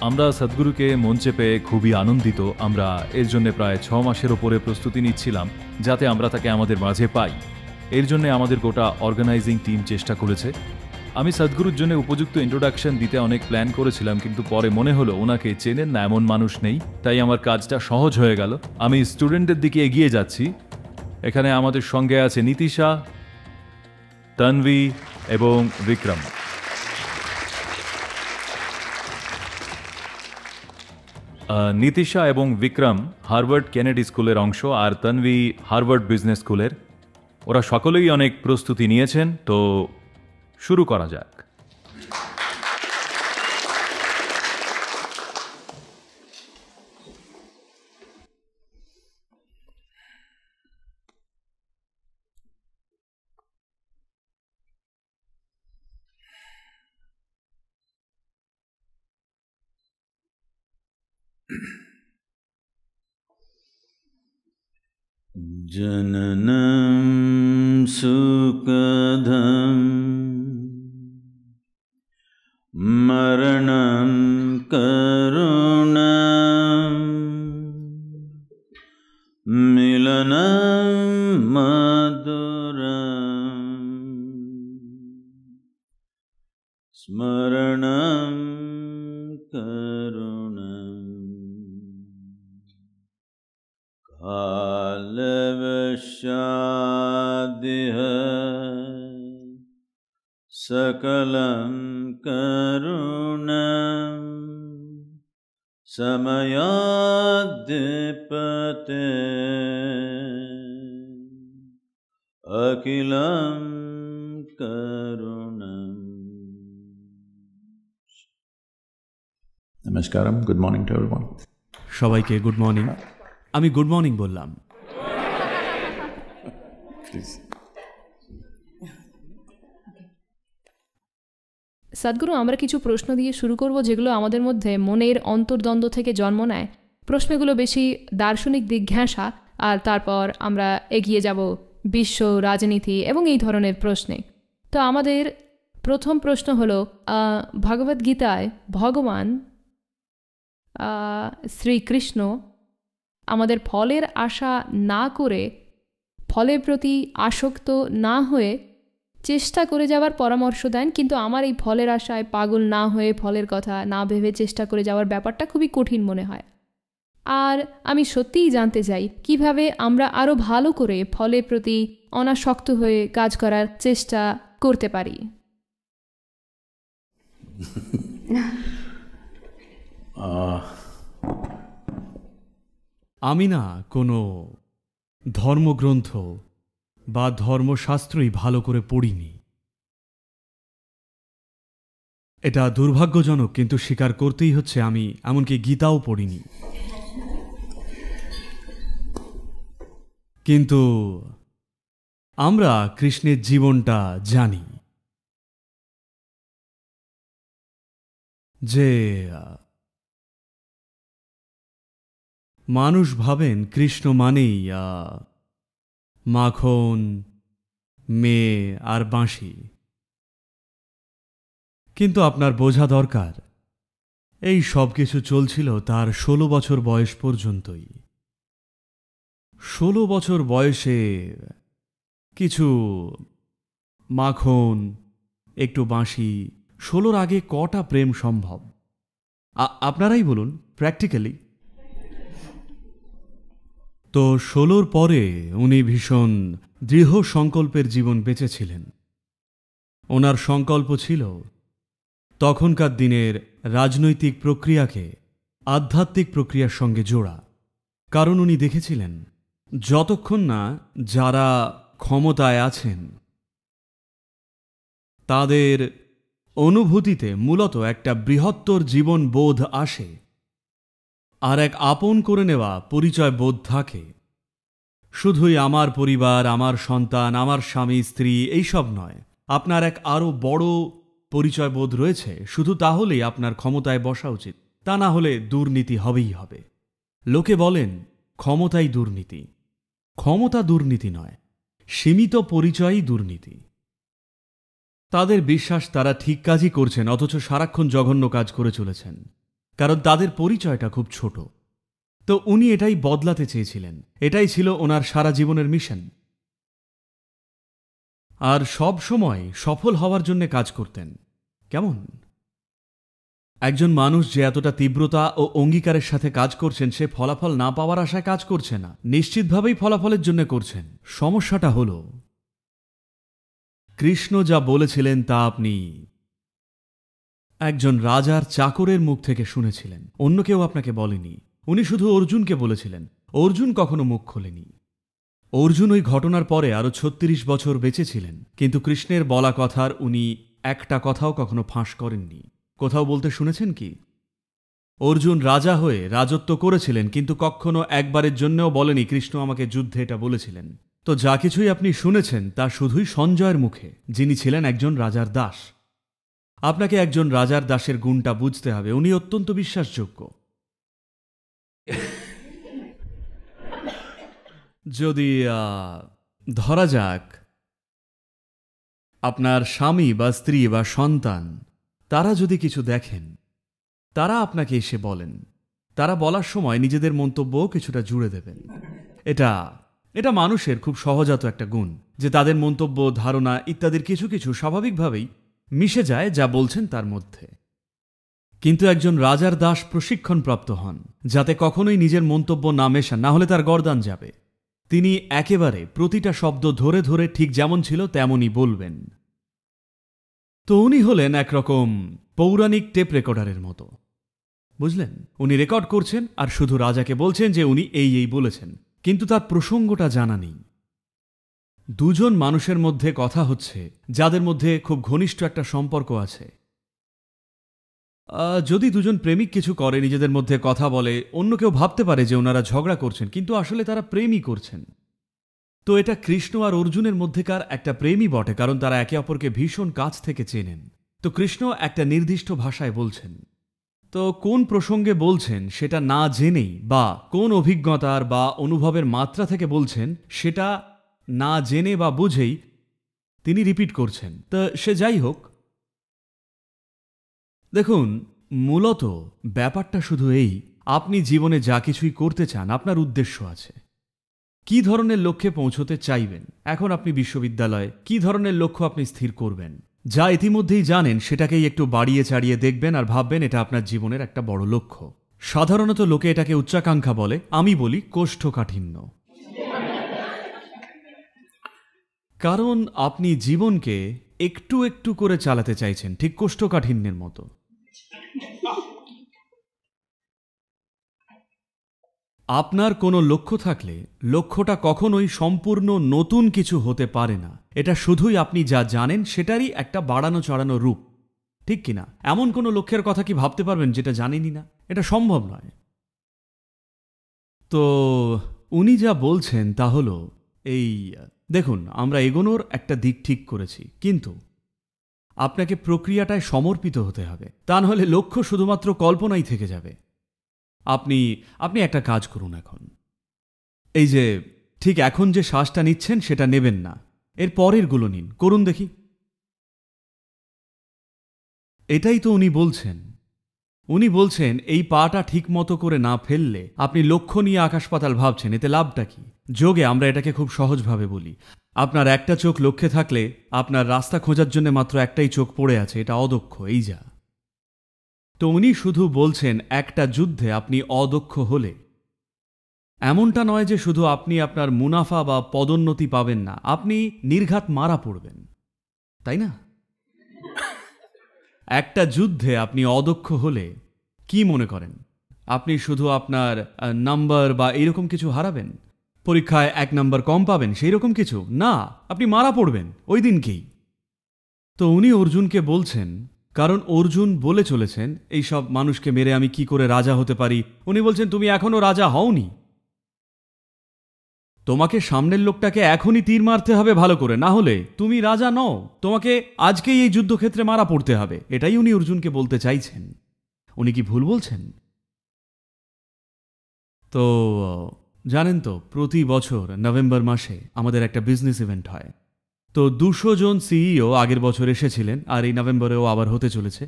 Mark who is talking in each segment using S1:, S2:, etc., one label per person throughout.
S1: আমরা সদ্গুরুকে মঞ্চে পেয়ে খুবই আনন্দিত। আমরা এর জন্য প্রায় 6 মাসের ওপরে প্রস্তুতি নিচ্ছিলাম যাতে আমরা তাকে আমাদের মাঝে পাই। এর জন্য আমাদের গোটা অর্গানাইজিং টিম চেষ্টা করেছে। আমি সদ্গুরুর জন্য উপযুক্ত ইন্ট্রোডাকশন দিতে অনেক প্ল্যান করেছিলাম, কিন্তু পরে মনে হলো ওনাকে চেনেন না এমন মানুষ নেই, তাই আমার কাজটা সহজ হয়ে গেল। আমি স্টুডেন্টদের দিকে এগিয়ে যাচ্ছি। এখানে আমাদের সঙ্গে আছে নীতিশা, তন্বী এবং বিক্রম। নীতিশা এবং বিক্রম হার্ভার্ড কেনেডি স্কুলের অংশ, আর তন্বী হার্ভার্ড বিজনেস স্কুলের। ওরা সকলেই অনেক প্রস্তুতি নিয়েছেন, তো শুরু করা যাক।
S2: জননম সুখদম মরণম করুণম মিলনম মধুরম স্মরণম করুণম কালবশাদিহ সকলম করুণম সময়াদ্ধিপতে অখিলম করুণম।
S3: Namaskaram. Good morning to everyone.
S4: সবাইকে গুড মর্নিং। আমি গুড মর্নিং বললাম।
S5: সদ্গুরু, আমরা কিছু প্রশ্ন দিয়ে শুরু করব যেগুলো আমাদের মধ্যে মনের অন্তর্দ্বন্দ্ব থেকে জন্ম নেয়। প্রশ্নগুলো বেশি দার্শনিক জিজ্ঞাসা, আর তারপর আমরা এগিয়ে যাব বিশ্ব রাজনীতি এবং এই ধরনের প্রশ্নে। তো আমাদের প্রথম প্রশ্ন হলো, ভগবদ্গীতায় ভগবান শ্রীকৃষ্ণ আমাদের ফলের আশা না করে, ফলের প্রতি আসক্ত না হয়ে চেষ্টা করে যাওয়ার পরামর্শ দেন, কিন্তু আমার এই ফলের আশায় পাগল না হয়ে ফলের কথা না ভেবে চেষ্টা করে যাওয়ার ব্যাপারটা খুবই কঠিন মনে হয়। আর আমি সত্যিই জানতে চাই কিভাবে আমরা আরও ভালো করে ফলের প্রতি অনাসক্ত হয়ে কাজ করার চেষ্টা করতে পারি।
S4: আমি না কোনো ধর্মগ্রন্থ বা ধর্মশাস্ত্রই ভালো করে পড়িনি। এটা দুর্ভাগ্যজনক, কিন্তু স্বীকার করতেই হচ্ছে আমি এমনকি গীতাও পড়িনি। কিন্তু আমরা কৃষ্ণের জীবনটা জানি, যে মানুষ ভাবেন কৃষ্ণ মানেই মাখন, মেয়ে আর বাঁশি। কিন্তু আপনার বোঝা দরকার, এই সব কিছু চলছিল তার 16 বছর বয়স পর্যন্তই। 16 বছর বয়সে কিছু মাখন, একটু বাঁশি, 16-র আগে কটা প্রেম সম্ভব? আপনারাই বলুন প্র্যাকটিক্যালি। তো 16-র পরে উনি ভীষণ দৃঢ় সংকল্পের জীবন বেঁচেছিলেন। ওনার সংকল্প ছিল তখনকার দিনের রাজনৈতিক প্রক্রিয়াকে আধ্যাত্মিক প্রক্রিয়ার সঙ্গে জোড়া। কারণ উনি দেখেছিলেন যতক্ষণ না যারা ক্ষমতায় আছেন তাদের অনুভূতিতে মূলত একটা বৃহত্তর জীবন বোধ আসে, আর এক আপন করে নেওয়া পরিচয় বোধ থাকে। শুধুই আমার পরিবার, আমার সন্তান, আমার স্বামী স্ত্রী এইসব নয়, আপনার এক আরও বড় পরিচয় বোধ রয়েছে। শুধু তাহলেই আপনার ক্ষমতায় বসা উচিত, তা না হলে দুর্নীতি হবেই হবে। লোকে বলেন ক্ষমতাই দুর্নীতি। ক্ষমতা দুর্নীতি নয়, সীমিত পরিচয়ই দুর্নীতি। তাদের বিশ্বাস তারা ঠিক কাজই করছেন, অথচ সারাক্ষণ জঘন্য কাজ করে চলেছেন। কারণ তাদের পরিচয়টা খুব ছোট। তো উনি এটাই বদলাতে চেয়েছিলেন, এটাই ছিল ওনার সারা জীবনের মিশন। আর সব সময় সফল হওয়ার জন্য কাজ করতেন। কেমন? একজন মানুষ যে এতটা তীব্রতা ও অঙ্গীকারের সাথে কাজ করছেন, সে ফলাফল না পাওয়ার আশায় কাজ করছে না, নিশ্চিতভাবেই ফলাফলের জন্য করছেন। সমস্যাটা হল কৃষ্ণ যা বলেছিলেন তা আপনি একজন রাজার চাকরের মুখ থেকে শুনেছিলেন, অন্য কেউ আপনাকে বলেনি। উনি শুধু অর্জুনকে বলেছিলেন, অর্জুন কখনো মুখ খোলেনি। অর্জুন ওই ঘটনার পরে আরো ৩৬ বছর বেঁচে ছিলেন, কিন্তু কৃষ্ণের বলা কথার উনি একটা কথাও কখনো ফাঁস করেননি। কোথাও বলতে শুনেছেন কি? অর্জুন রাজা হয়ে রাজত্ব করেছিলেন, কিন্তু কখনো একবারের জন্যও বলেনি কৃষ্ণ আমাকে যুদ্ধে এটা বলেছিলেন। তো যা কিছুই আপনি শুনেছেন তা শুধুই সঞ্জয়ের মুখে, যিনি ছিলেন একজন রাজার দাস। আপনাকে একজন রাজার দাসের গুণটা বুঝতে হবে, উনি অত্যন্ত বিশ্বাসযোগ্য। যদি ধরা যাক আপনার স্বামী বা স্ত্রী বা সন্তান, তারা যদি কিছু দেখেন, তারা আপনাকে এসে বলেন, তারা বলার সময় নিজেদের মন্তব্যও কিছুটা জুড়ে দেবেন। এটা মানুষের খুব সহজাত একটা গুণ, যে তাদের মন্তব্য, ধারণা ইত্যাদির কিছু কিছু স্বাভাবিকভাবেই মিশে যায় যা বলছেন তার মধ্যে। কিন্তু একজন রাজার দাস প্রশিক্ষণপ্রাপ্ত হন যাতে কখনোই নিজের মন্তব্য না মেশান, না হলে তার গর্দান যাবে। তিনি একেবারে প্রতিটা শব্দ ধরে ধরে ঠিক যেমন ছিল তেমনই বলবেন। তো উনি হলেন একরকম পৌরাণিক টেপ রেকর্ডারের মতো, বুঝলেন? উনি রেকর্ড করছেন আর শুধু রাজাকে বলছেন যে উনি এই বলেছেন, কিন্তু তার প্রসঙ্গটা জানা নেই। দুজন মানুষের মধ্যে কথা হচ্ছে যাদের মধ্যে খুব ঘনিষ্ঠ একটা সম্পর্ক আছে। যদি দুজন প্রেমিক কিছু করে, নিজেদের মধ্যে কথা বলে, অন্য কেউ ভাবতে পারে যে ওনারা ঝগড়া করছেন, কিন্তু আসলে তারা প্রেমই করছেন। তো এটা কৃষ্ণ আর অর্জুনের মধ্যেকার একটা প্রেমই বটে, কারণ তারা একে অপরকে ভীষণ কাছ থেকে চেনেন। তো কৃষ্ণ একটা নির্দিষ্ট ভাষায় বলছেন, তো কোন প্রসঙ্গে বলছেন সেটা না জেনেই, বা কোন অভিজ্ঞতার বা অনুভবের মাত্রা থেকে বলছেন সেটা না জেনে বা বুঝেই তিনি রিপিট করছেন। তা সে যাই হোক, দেখুন, মূলত ব্যাপারটা শুধু এই, আপনি জীবনে যা কিছুই করতে চান, আপনার উদ্দেশ্য আছে। কি ধরনের লক্ষ্যে পৌঁছতে চাইবেন? এখন আপনি বিশ্ববিদ্যালয়ে কি ধরনের লক্ষ্য আপনি স্থির করবেন? যা ইতিমধ্যেই জানেন সেটাকেই একটু বাড়িয়ে চাড়িয়ে দেখবেন আর ভাববেন এটা আপনার জীবনের একটা বড় লক্ষ্য। সাধারণত লোকে এটাকে উচ্চাকাঙ্ক্ষা বলে, আমি বলি কোষ্ঠকাঠিন্য। কারণ আপনি জীবনকে একটু একটু করে চালাতে চাইছেন, ঠিক কোষ্ঠকাঠিন্যের মতো। আপনার কোনো লক্ষ্য থাকলে লক্ষ্যটা কখনোই সম্পূর্ণ নতুন কিছু হতে পারে না। এটা শুধুই আপনি যা জানেন সেটারই একটা বাড়ানো চড়ানো রূপ, ঠিক কিনা? এমন কোনো লক্ষ্যের কথা কি ভাবতে পারবেন যেটা জানেনই না? এটা সম্ভব নয়। তো উনি যা বলছেন তা হলো এই, দেখুন, আমরা এগোনোর একটা দিক ঠিক করেছি, কিন্তু আপনাকে প্রক্রিয়াটায় সমর্পিত হতে হবে, তা নাহলে লক্ষ্য শুধুমাত্র কল্পনাই থেকে যাবে। আপনি একটা কাজ করুন এখন। এই যে ঠিক এখন যে শ্বাসটা নিচ্ছেন সেটা নেবেন না, এর পরেরগুলো নিন, করুন দেখি। এটাই তো উনি বলছেন। উনি বলছেন এই পাটা ঠিক মতো করে না ফেললে আপনি লক্ষ্য নিয়ে আকাশ পাতাল ভাবছেন, এতে লাভটা কি? যোগে আমরা এটাকে খুব সহজভাবে বলি, আপনার একটা চোখ লক্ষ্যে থাকলে আপনার রাস্তা খোঁজার জন্য মাত্র একটাই চোখ পড়ে আছে, এটা অদক্ষ, এই যা। তো উনি শুধু বলছেন একটা যুদ্ধে আপনি অদক্ষ হলে এমনটা নয় যে শুধু আপনি আপনার মুনাফা বা পদোন্নতি পাবেন না, আপনি নির্ঘাত মারা পড়বেন, তাই না? একটা যুদ্ধে আপনি অদক্ষ হলে কি মনে করেন আপনি শুধু আপনার নাম্বার বা এইরকম কিছু হারাবেন, পরীক্ষায় 1 নাম্বার কম পাবেন, সেই রকম কিছু না, আপনি মারা পড়বেন ওই দিনকেই। তো উনি অর্জুনকে বলছেন, কারণ অর্জুন বলে চলেছেন এই সব মানুষকে মেরে আমি কি করে রাজা হতে পারি। উনি বলছেন তুমি এখনো রাজা হওনি, তোমাকে সামনের লোকটাকে এখনই তীর মারতে হবে ভালো করে, না হলে তুমি রাজা নও, তোমাকে আজকেই এই যুদ্ধক্ষেত্রে মারা পড়তে হবে। এটাই উনি অর্জুনকে বলতে চাইছেন। উনি কি ভুল বলছেন? তো জানেন তো, প্রতি বছর নভেম্বর মাসে আমাদের একটা বিজনেস ইভেন্ট হয়। তো 200 জন সিইও আগের বছর এসেছিলেন, আর এই নভেম্বরেও আবার হতে চলেছে।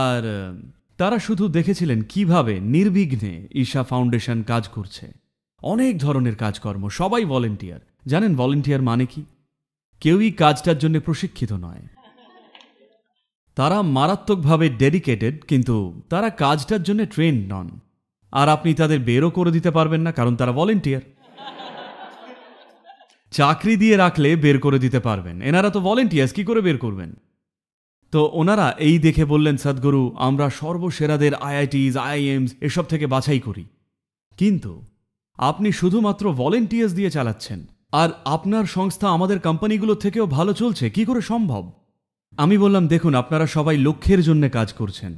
S4: আর তারা শুধু দেখেছিলেন কিভাবে নির্বিঘ্নে ঈশা ফাউন্ডেশন কাজ করছে। অনেক ধরনের কাজকর্ম, সবাই ভলেন্টিয়ার। জানেন ভলেন্টিয়ার মানে কি? কেউই কাজটার জন্য প্রশিক্ষিত নয়। তারা মারাত্মকভাবে ডেডিকেটেড, কিন্তু তারা কাজটার জন্য ট্রেন্ড নন। আর আপনি তাদের বেরও করে দিতে পারবেন না, কারণ তারা ভলেন্টিয়ার। চাকরি দিয়ে রাখলে বের করে দিতে পারবেন, এনারা তো ভলেন্টিয়ার্স, কি করে বের করবেন? তো ওনারা এই দেখে বললেন, সদ্গুরু, আমরা সর্বসেরাদের আইআইটিস, আইআইএমস এসব থেকে বাছাই করি, কিন্তু আপনি শুধুমাত্র ভলেন্টিয়ার্স দিয়ে চালাচ্ছেন, আর আপনার সংস্থা আমাদের কোম্পানিগুলোর থেকেও ভালো চলছে, কি করে সম্ভব? আমি বললাম, দেখুন, আপনারা সবাই লক্ষ্যের জন্য কাজ করছেন,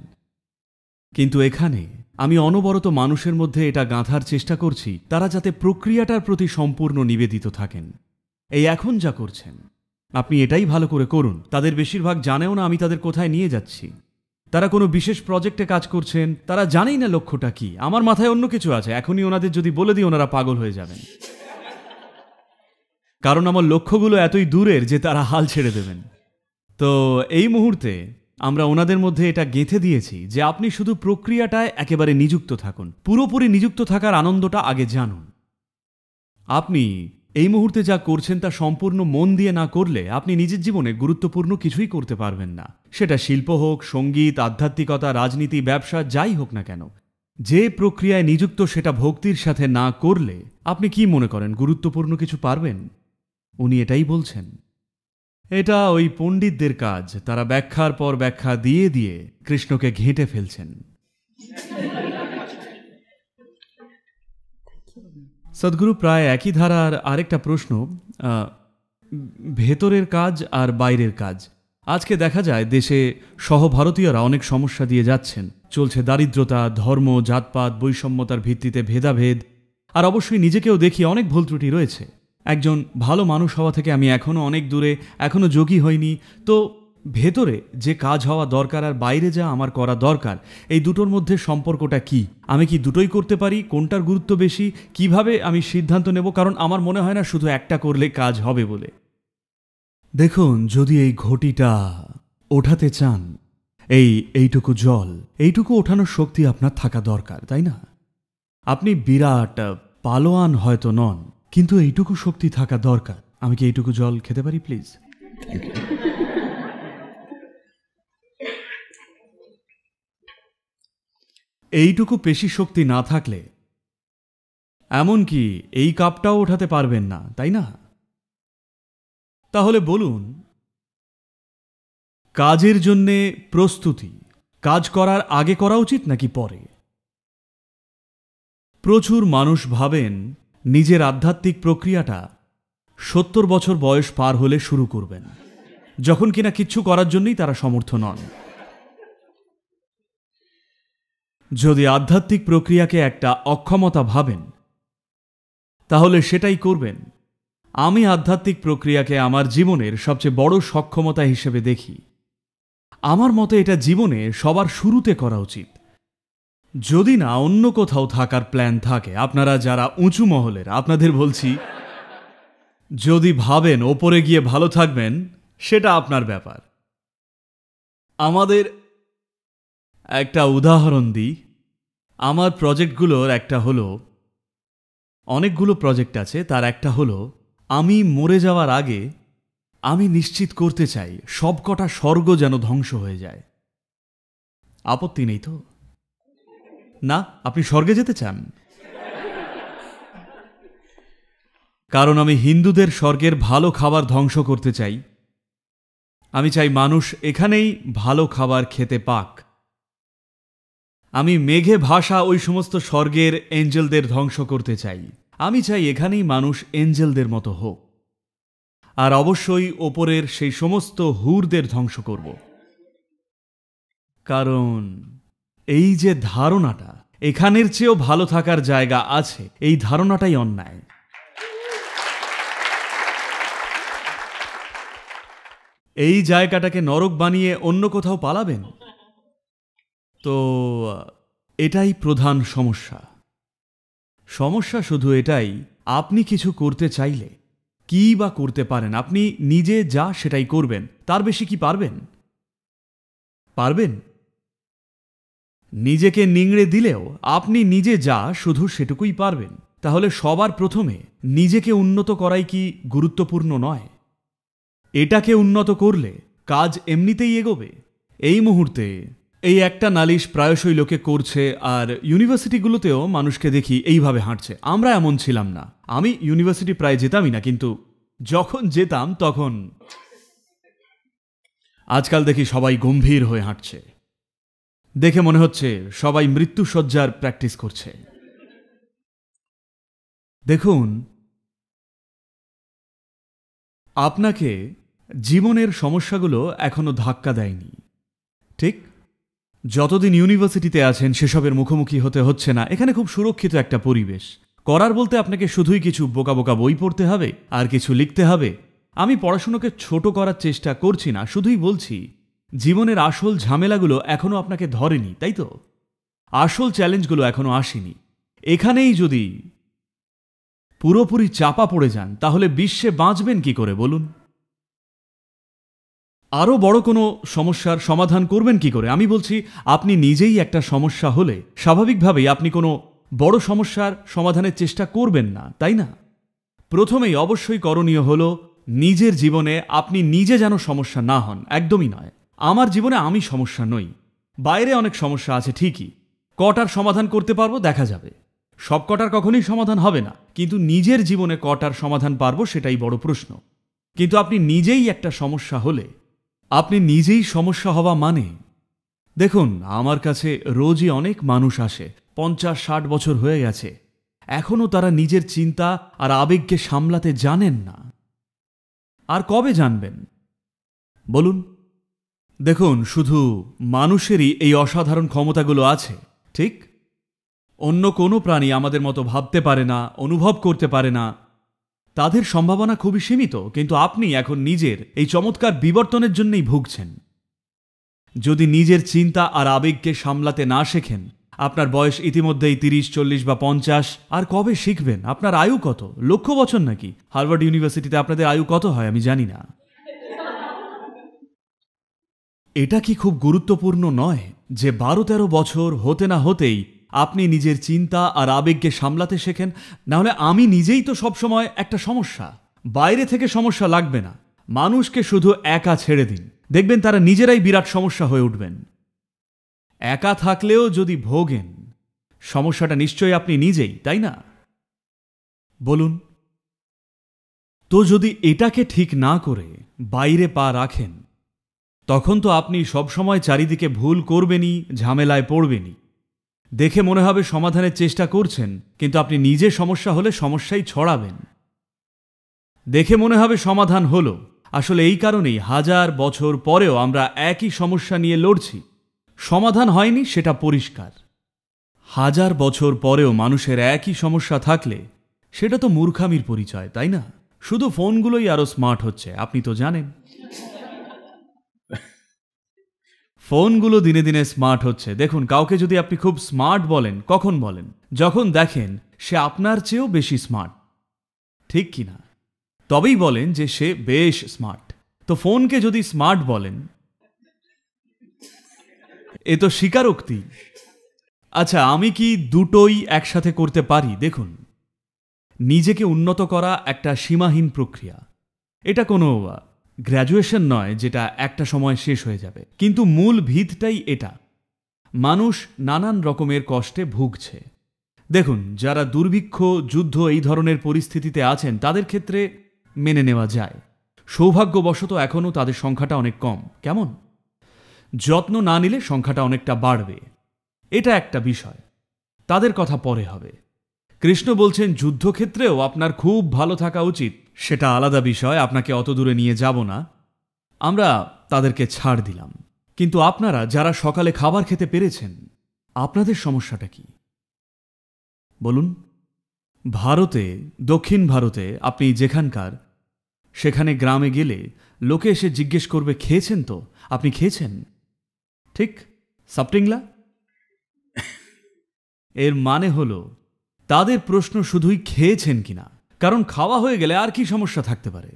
S4: কিন্তু এখানে আমি অনবরত মানুষের মধ্যে এটা গাঁথার চেষ্টা করছি তারা যাতে প্রক্রিয়াটার প্রতি সম্পূর্ণ নিবেদিত থাকেন। এই এখন যা করছেন আপনি এটাই ভালো করে করুন। তাদের বেশিরভাগ জানেও না আমি তাদের কোথায় নিয়ে যাচ্ছি। তারা কোনো বিশেষ প্রজেক্টে কাজ করছেন, তারা জানেই না লক্ষ্যটা কি। আমার মাথায় অন্য কিছু আছে, এখনই ওনাদের যদি বলে দিই ওনারা পাগল হয়ে যাবেন, কারণ আমার লক্ষ্যগুলো এতই দূরের যে তারা হাল ছেড়ে দেবেন। তো এই মুহূর্তে আমরা ওনাদের মধ্যে এটা গেঁথে দিয়েছি যে আপনি শুধু প্রক্রিয়াটায় একেবারে নিযুক্ত থাকুন, পুরোপুরি নিযুক্ত থাকার আনন্দটা আগে জানুন। আপনি এই মুহূর্তে যা করছেন তা সম্পূর্ণ মন দিয়ে না করলে আপনি নিজের জীবনে গুরুত্বপূর্ণ কিছুই করতে পারবেন না। সেটা শিল্প হোক, সঙ্গীত, আধ্যাত্মিকতা, রাজনীতি, ব্যবসা, যাই হোক না কেন, যে প্রক্রিয়ায় নিযুক্ত সেটা ভক্তির সাথে না করলে আপনি কি মনে করেন গুরুত্বপূর্ণ কিছু পারবেন? উনি এটাই বলছেন। এটা ওই পণ্ডিতদের কাজ, তারা ব্যাখ্যার পর ব্যাখ্যা দিয়ে দিয়ে কৃষ্ণকে ঘেঁটে ফেলছেন। সদ্গুরু, প্রায় একই ধারার আরেকটা প্রশ্ন, ভেতরের কাজ আর বাইরের কাজ। আজকে দেখা যায় দেশে সহভারতীয়রা অনেক সমস্যা দিয়ে যাচ্ছেন। চলছে দারিদ্রতা, ধর্ম, জাতপাত, বৈষম্যতার ভিত্তিতে ভেদাভেদ, আর অবশ্যই নিজেকেও দেখি অনেক ভুল ত্রুটি রয়েছে। একজন ভালো মানুষ হওয়া থেকে আমি এখনও অনেক দূরে, এখনও যোগী হইনি। তো ভেতরে যে কাজ হওয়া দরকার আর বাইরে যা আমার করা দরকার, এই দুটোর মধ্যে সম্পর্কটা কি? আমি কি দুটোই করতে পারি? কোনটার গুরুত্ব বেশি? কিভাবে আমি সিদ্ধান্ত নেব? কারণ আমার মনে হয় না শুধু একটা করলে কাজ হবে বলে। দেখুন, যদি এই ঘটিটা ওঠাতে চান, এইটুকু জল, এইটুকু ওঠানোর শক্তি আপনার থাকা দরকার, তাই না? আপনি বিরাট পালোয়ান হয়তো নন, কিন্তু এইটুকু শক্তি থাকা দরকার। আমি কি এইটুকু জল খেতে পারি প্লিজ? এইটুকু পেশি শক্তি না থাকলে এমনকি এই কাপটাও ওঠাতে পারবেন না, তাই না? তাহলে বলুন, কাজের জন্যে প্রস্তুতি কাজ করার আগে করা উচিত নাকি পরে? প্রচুর মানুষ ভাবেন নিজের আধ্যাত্মিক প্রক্রিয়াটা 70 বছর বয়স পার হলে শুরু করবেন, যখন কিনা কিচ্ছু করার জন্যই তারা সমর্থ নন। যদি আধ্যাত্মিক প্রক্রিয়াকে একটা অক্ষমতা ভাবেন, তাহলে সেটাই করবেন। আমি আধ্যাত্মিক প্রক্রিয়াকে আমার জীবনের সবচেয়ে বড় সক্ষমতা হিসেবে দেখি। আমার মতে এটা জীবনে সবার শুরুতে করা উচিত, যদি না অন্য কোথাও থাকার প্ল্যান থাকে। আপনারা যারা উঁচু মহলের, আপনাদের বলছি, যদি ভাবেন ওপরে গিয়ে ভালো থাকবেন, সেটা আপনার ব্যাপার। আমাদের একটা উদাহরণ দিই। আমার প্রজেক্টগুলোর একটা হলো, অনেকগুলো প্রজেক্ট আছে, তার একটা হলো আমি মরে যাওয়ার আগে আমি নিশ্চিত করতে চাই সবকটা স্বর্গ যেন ধ্বংস হয়ে যায়। আপত্তি নেই তো? না, আপনি স্বর্গে যেতে চান? কারণ আমি হিন্দুদের স্বর্গের ভালো খাবার ধ্বংস করতে চাই। আমি চাই মানুষ এখানেই ভালো খাবার খেতে পাক। আমি মেঘে ভাসা ওই সমস্ত স্বর্গের এঞ্জেলদের ধ্বংস করতে চাই। আমি চাই এখানেই মানুষ এঞ্জেলদের মতো হোক। আর অবশ্যই ওপরের সেই সমস্ত হুরদের ধ্বংস করব। কারণ এই যে ধারণাটা এখানের চেয়েও ভালো থাকার জায়গা আছে, এই ধারণাটাই অন্যায়। এই জায়গাটাকে নরক বানিয়ে অন্য কোথাও পালাবেন? তো এটাই প্রধান সমস্যা। সমস্যা শুধু এটাই, আপনি কিছু করতে চাইলে কি বা করতে পারেন? আপনি নিজে যা সেটাই করবেন, তার বেশি কি পারবেন? পারবেন নিজেকে নিংড়ে দিলেও আপনি নিজে যা শুধু সেটুকুই পারবেন। তাহলে সবার প্রথমে নিজেকে উন্নত করাই কি গুরুত্বপূর্ণ নয়? এটাকে উন্নত করলে কাজ এমনিতেই এগোবে। এই মুহূর্তে এই একটা নালিশ প্রায়শই লোকে করছে, আর ইউনিভার্সিটিগুলোতেও মানুষকে দেখি এইভাবে হাঁটছে। আমরা এমন ছিলাম না। আমি ইউনিভার্সিটি প্রায় যেতামই না, কিন্তু যখন যেতাম তখন আজকাল দেখি সবাই গম্ভীর হয়ে হাঁটছে। দেখে মনে হচ্ছে সবাই মৃত্যুসজ্জার প্র্যাকটিস করছে। দেখুন, আপনাকে জীবনের সমস্যাগুলো এখনো ধাক্কা দেয়নি, ঠিক? যতদিন ইউনিভার্সিটিতে আছেন সেসবের মুখোমুখি হতে হচ্ছে না। এখানে খুব সুরক্ষিত একটা পরিবেশ। করার বলতে আপনাকে শুধুই কিছু বোকা বোকা বই পড়তে হবে আর কিছু লিখতে হবে। আমি পড়াশুনোকে ছোট করার চেষ্টা করছি না, শুধুই বলছি জীবনের আসল ঝামেলাগুলো এখনো আপনাকে ধরেনি, তাই তো? আসল চ্যালেঞ্জগুলো এখনো আসেনি। এখানেই যদি পুরোপুরি চাপা পড়ে যান তাহলে বিশ্বে বাঁচবেন কি করে বলুন? আরও বড় কোনো সমস্যার সমাধান করবেন কি করে? আমি বলছি, আপনি নিজেই একটা সমস্যা হলে স্বাভাবিকভাবেই আপনি কোনো বড় সমস্যার সমাধানের চেষ্টা করবেন না, তাই না? প্রথমেই অবশ্যই করণীয় হলো নিজের জীবনে আপনি নিজে যেন সমস্যা না হন। একদমই নয়। আমার জীবনে আমি সমস্যা নই। বাইরে অনেক সমস্যা আছে ঠিকই, কটার সমাধান করতে পারবো দেখা যাবে। সব কটার কখনোই সমাধান হবে না, কিন্তু নিজের জীবনে কটার সমাধান পারবো সেটাই বড় প্রশ্ন। কিন্তু আপনি নিজেই একটা সমস্যা হলে, আপনি নিজেই সমস্যা হওয়া মানে, দেখুন আমার কাছে রোজই অনেক মানুষ আসে, 50-60 বছর হয়ে গেছে, এখনও তারা নিজের চিন্তা আর আবেগকে সামলাতে জানেন না। আর কবে জানবেন বলুন? দেখুন, শুধু মানুষেরই এই অসাধারণ ক্ষমতাগুলো আছে, ঠিক? অন্য কোনো প্রাণী আমাদের মতো ভাবতে পারে না, অনুভব করতে পারে না। তাদের সম্ভাবনা খুবই সীমিত, কিন্তু আপনি এখন নিজের এই চমৎকার বিবর্তনের জন্যই ভুগছেন। যদি নিজের চিন্তা আর আবেগকে সামলাতে না শেখেন, আপনার বয়স ইতিমধ্যেই 30, 40 বা 50, আর কবে শিখবেন? আপনার আয়ু কত? লক্ষ বছর নাকি? হার্ভার্ড ইউনিভার্সিটিতে আপনাদের আয়ু কত হয় আমি জানি না। এটা কি খুব গুরুত্বপূর্ণ নয় যে 12-13 বছর হতে না হতেই আপনি নিজের চিন্তা আর আবেগকে সামলাতে শেখেন? নাহলে আমি নিজেই তো সবসময় একটা সমস্যা। বাইরে থেকে সমস্যা লাগবে না, মানুষকে শুধু একা ছেড়ে দিন, দেখবেন তারা নিজেরাই বিরাট সমস্যা হয়ে উঠবেন। একা থাকলেও যদি ভোগেন, সমস্যাটা নিশ্চয়ই আপনি নিজেই, তাই না? বলুন তো, যদি এটাকে ঠিক না করে বাইরে পা রাখেন, তখন তো আপনি সবসময় চারিদিকে ভুল করবেনই, ঝামেলায় পড়বেনই। দেখে মনে হবে সমাধানের চেষ্টা করছেন, কিন্তু আপনি নিজে সমস্যা হলে সমস্যাই ছড়াবেন। দেখে মনে হবে সমাধান হলো, আসলে এই কারণেই 1000 বছর পরেও আমরা একই সমস্যা নিয়ে লড়ছি। সমাধান হয়নি সেটা পরিষ্কার। 1000 বছর পরেও মানুষের একই সমস্যা থাকলে সেটা তো মূর্খামির পরিচয়, তাই না? শুধু ফোনগুলোই আরো স্মার্ট হচ্ছে, আপনি তো জানেন। ফোনগুলো দিনে দিনে স্মার্ট হচ্ছে। দেখুন, কাউকে যদি আপনি খুব স্মার্ট বলেন, কখন বলেন? যখন দেখেন সে আপনার চেয়েও বেশি স্মার্ট, ঠিক কি না? তবেই বলেন যে সে বেশ স্মার্ট। তো ফোনকে যদি স্মার্ট বলেন, এ তো স্বীকারোক্তি। আচ্ছা, আমি কি দুটোই একসাথে করতে পারি? দেখুন, নিজেকে উন্নত করা একটা সীমাহীন প্রক্রিয়া। এটা কোনো গ্র্যাজুয়েশন নয় যেটা একটা সময় শেষ হয়ে যাবে, কিন্তু মূল ভিতটাই এটা। মানুষ নানান রকমের কষ্টে ভুগছে। দেখুন, যারা দুর্ভিক্ষ, যুদ্ধ এই ধরনের পরিস্থিতিতে আছেন তাদের ক্ষেত্রে মেনে নেওয়া যায়। সৌভাগ্যবশত এখনও তাদের সংখ্যাটা অনেক কম। কেমন? যত্ন না নিলে সংখ্যাটা অনেকটা বাড়বে। এটা একটা বিষয়, তাদের কথা পরে হবে। কৃষ্ণ বলছেন যুদ্ধক্ষেত্রেও আপনার খুব ভালো থাকা উচিত, সেটা আলাদা বিষয়, আপনাকে অত দূরে নিয়ে যাব না, আমরা তাদেরকে ছাড় দিলাম। কিন্তু আপনারা যারা সকালে খাবার খেতে পেরেছেন, আপনাদের সমস্যাটা কি বলুন? ভারতে, দক্ষিণ ভারতে আপনি যেখানকার, সেখানে গ্রামে গেলে লোকে এসে জিজ্ঞেস করবে, খেয়েছেন তো? আপনি খেয়েছেন? ঠিক সাপটিংলা। এর মানে হলো তাদের প্রশ্ন শুধুই খেয়েছেন কিনা, কারণ খাওয়া হয়ে গেলে আর কি সমস্যা থাকতে পারে?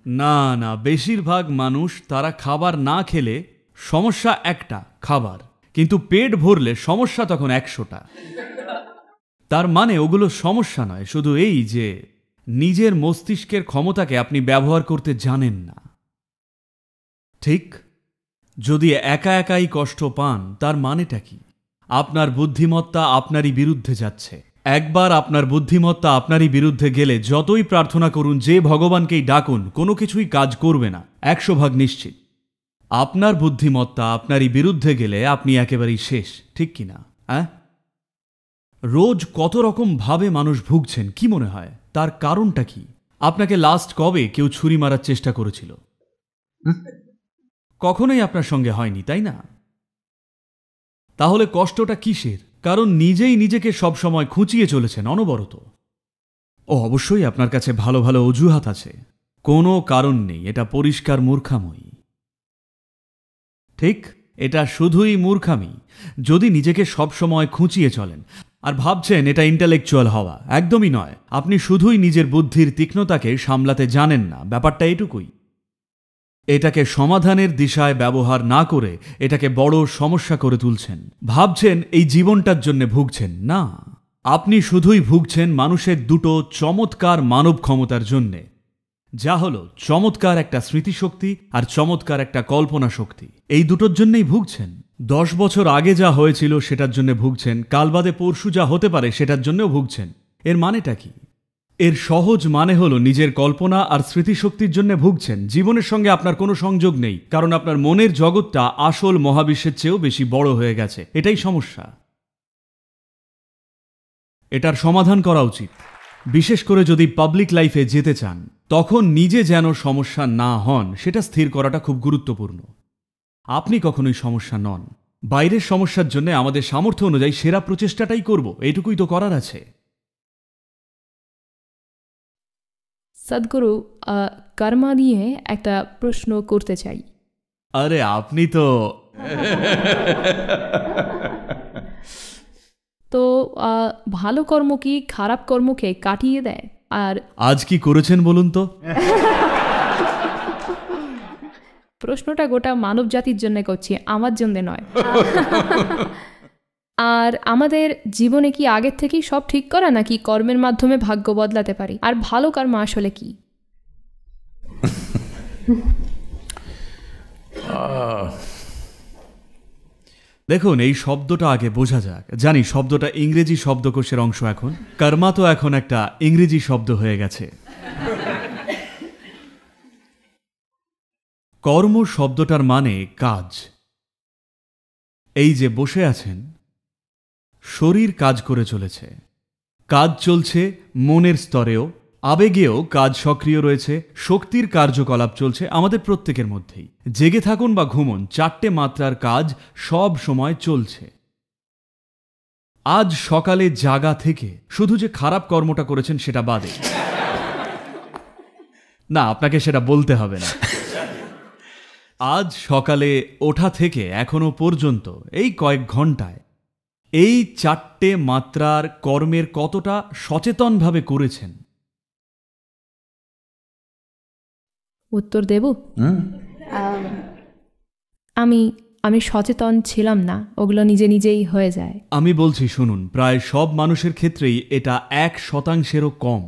S4: না না, বেশিরভাগ মানুষ তারা খাবার না খেলে সমস্যা একটা, খাবার, কিন্তু পেট ভরলে সমস্যা তখন 100টা। তার মানে ওগুলো সমস্যা নয়, শুধু এই যে নিজের মস্তিষ্কের ক্ষমতাকে আপনি ব্যবহার করতে জানেন না। ঠিক? যদি একা একাই কষ্ট পান তার মানেটা কি? আপনার বুদ্ধিমত্তা আপনারই বিরুদ্ধে যাচ্ছে। একবার আপনার বুদ্ধিমত্তা আপনারই বিরুদ্ধে গেলে যতই প্রার্থনা করুন, যে ভগবানকেই ডাকুন, কোনো কিছুই কাজ করবে না, 100% নিশ্চিত। আপনার বুদ্ধিমত্তা আপনারই বিরুদ্ধে গেলে আপনি একেবারেই শেষ, ঠিক কিনা? রোজ কত রকম ভাবে মানুষ ভুগছেন, কি মনে হয় তার কারণটা কি? আপনাকে লাস্ট কবে কেউ ছুরি মারার চেষ্টা করেছিল? কখনোই আপনার সঙ্গে হয়নি, তাই না? তাহলে কষ্টটা কিসের? কারণ নিজেই নিজেকে সবসময় খুঁচিয়ে চলেছেন অনবরত। অবশ্যই আপনার কাছে ভালো ভালো অজুহাত আছে, কোনো কারণ নেই, এটা পরিষ্কার মূর্খাময়ী। ঠিক, এটা শুধুই মূর্খামি যদি নিজেকে সবসময় খুঁচিয়ে চলেন আর ভাবছেন এটা ইন্টেলেকচুয়াল হওয়া। একদমই নয়, আপনি শুধুই নিজের বুদ্ধির তীক্ষ্ণতাকে সামলাতে জানেন না, ব্যাপারটা এটুকুই। এটাকে সমাধানের দিশায় ব্যবহার না করে এটাকে বড় সমস্যা করে তুলছেন। ভাবছেন এই জীবনটার জন্য ভুগছেন, না, আপনি শুধুই ভুগছেন মানুষের দুটো চমৎকার মানব ক্ষমতার জন্যে, যা হলো চমৎকার একটা স্মৃতিশক্তি আর চমৎকার একটা কল্পনা শক্তি। এই দুটোর জন্যই ভুগছেন। 10 বছর আগে যা হয়েছিল সেটার জন্য ভুগছেন, কাল বাদে পরশু যা হতে পারে সেটার জন্যও ভুগছেন। এর মানেটা কি? এর সহজ মানে হলো নিজের কল্পনা আর স্মৃতিশক্তির জন্য ভুগছেন। জীবনের সঙ্গে আপনার কোনো সংযোগ নেই, কারণ আপনার মনের জগৎটা আসল মহাবিশ্বের চেয়েও বেশি বড় হয়ে গেছে। এটাই সমস্যা। এটার সমাধান করা উচিত। বিশেষ করে যদি পাবলিক লাইফে যেতে চান, তখন নিজে যেন সমস্যা না হন সেটা স্থির করাটা খুব গুরুত্বপূর্ণ। আপনি কখনোই সমস্যা নন। বাইরের সমস্যার জন্য আমাদের সামর্থ্য অনুযায়ী সেরা প্রচেষ্টাটাই করব, এইটুকুই তো করার আছে।
S5: সদ্গুরু, কর্মা নিয়ে একটা প্রশ্ন করতে চাই।
S4: আরে আপনি তো
S5: তো ভালো কর্ম কি খারাপ কর্মকে কাটিয়ে দেয়? আর
S4: আজ কি করেছেন বলুন তো?
S5: প্রশ্নটা গোটা মানব জাতির জন্য করছি, আমার জন্য নয়। আর আমাদের জীবনে কি আগের থেকেই সব ঠিক করা, নাকি কর্মের মাধ্যমে ভাগ্য বদলাতে পারি? আর ভালো কর্ম আসলে কি?
S4: দেখুন, এই শব্দটা আগে বোঝা যাক। জানি শব্দটা ইংরেজি শব্দকোষের অংশ। এখন কর্মা তো এখন একটা ইংরেজি শব্দ হয়ে গেছে। কর্ম শব্দটার মানে কাজ। এই যে বসে আছেন, শরীর কাজ করে চলেছে, কাজ চলছে মনের স্তরেও, আবেগেও কাজ সক্রিয় রয়েছে, শক্তির কার্যকলাপ চলছে আমাদের প্রত্যেকের মধ্যেই। জেগে থাকুন বা ঘুমন, 4টে মাত্রার কাজ সব সময় চলছে। আজ সকালে জাগা থেকে শুধু যে খারাপ কর্মটা করেছেন সেটা বাদে, না, আপনাকে সেটা বলতে হবে না। আজ সকালে ওঠা থেকে এখনো পর্যন্ত এই কয়েক ঘন্টায় এই 4টে মাত্রার কর্মের কতটা সচেতনভাবে করেছেন?
S5: উত্তর দেব? আমি সচেতন ছিলাম না, ওগুলো নিজে নিজেই হয়ে যায়।
S4: আমি বলছি শুনুন, প্রায় সব মানুষের ক্ষেত্রেই এটা 1%-এরও কম।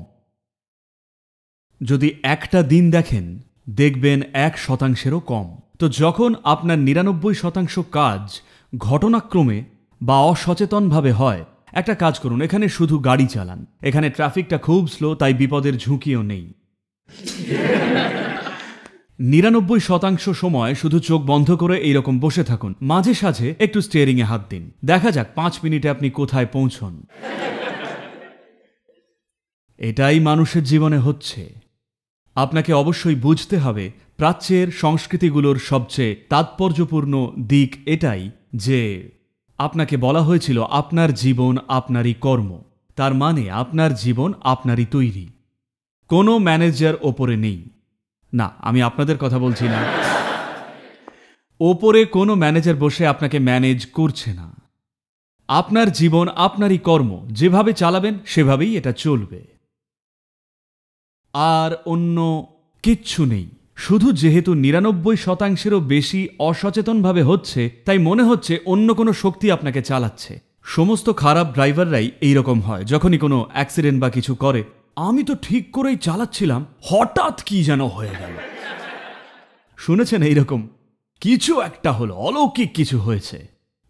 S4: যদি একটা দিন দেখেন, দেখবেন 1%-এরও কম। তো যখন আপনার 99% কাজ ঘটনাক্রমে বা অসচেতনভাবে হয়, একটা কাজ করুন, এখানে শুধু গাড়ি চালান, এখানে ট্রাফিকটা খুব স্লো, তাই বিপদের ঝুঁকিও নেই। 99% সময় শুধু চোখ বন্ধ করে এইরকম বসে থাকুন, মাঝে সাঝে একটু স্টিয়ারিংয়ে হাত দিন, দেখা যাক 5 মিনিটে আপনি কোথায় পৌঁছন। এটাই মানুষের জীবনে হচ্ছে। আপনাকে অবশ্যই বুঝতে হবে, প্রাচ্যের সংস্কৃতিগুলোর সবচেয়ে তাৎপর্যপূর্ণ দিক এটাই যে আপনাকে বলা হয়েছিল আপনার জীবন আপনারই কর্ম। তার মানে আপনার জীবন আপনারই তৈরি, কোনো ম্যানেজার ওপরে নেই। না, আমি আপনাদের কথা বলছি না। ওপরে কোনো ম্যানেজার বসে আপনাকে ম্যানেজ করছে না। আপনার জীবন আপনারই কর্ম, যেভাবে চালাবেন সেভাবেই এটা চলবে। আর অন্য কিচ্ছু নেই। শুধু যেহেতু ৯৯%-এরও বেশি অসচেতনভাবে হচ্ছে, তাই মনে হচ্ছে অন্য কোনো শক্তি আপনাকে চালাচ্ছে। সমস্ত খারাপ ড্রাইভাররাই এইরকম হয়। যখনই কোনো অ্যাক্সিডেন্ট বা কিছু করে, আমি তো ঠিক করেই চালাচ্ছিলাম, হঠাৎ কি যেন হয়ে গেল। শুনেছেন এইরকম? কিছু একটা হলো, অলৌকিক কিছু হয়েছে,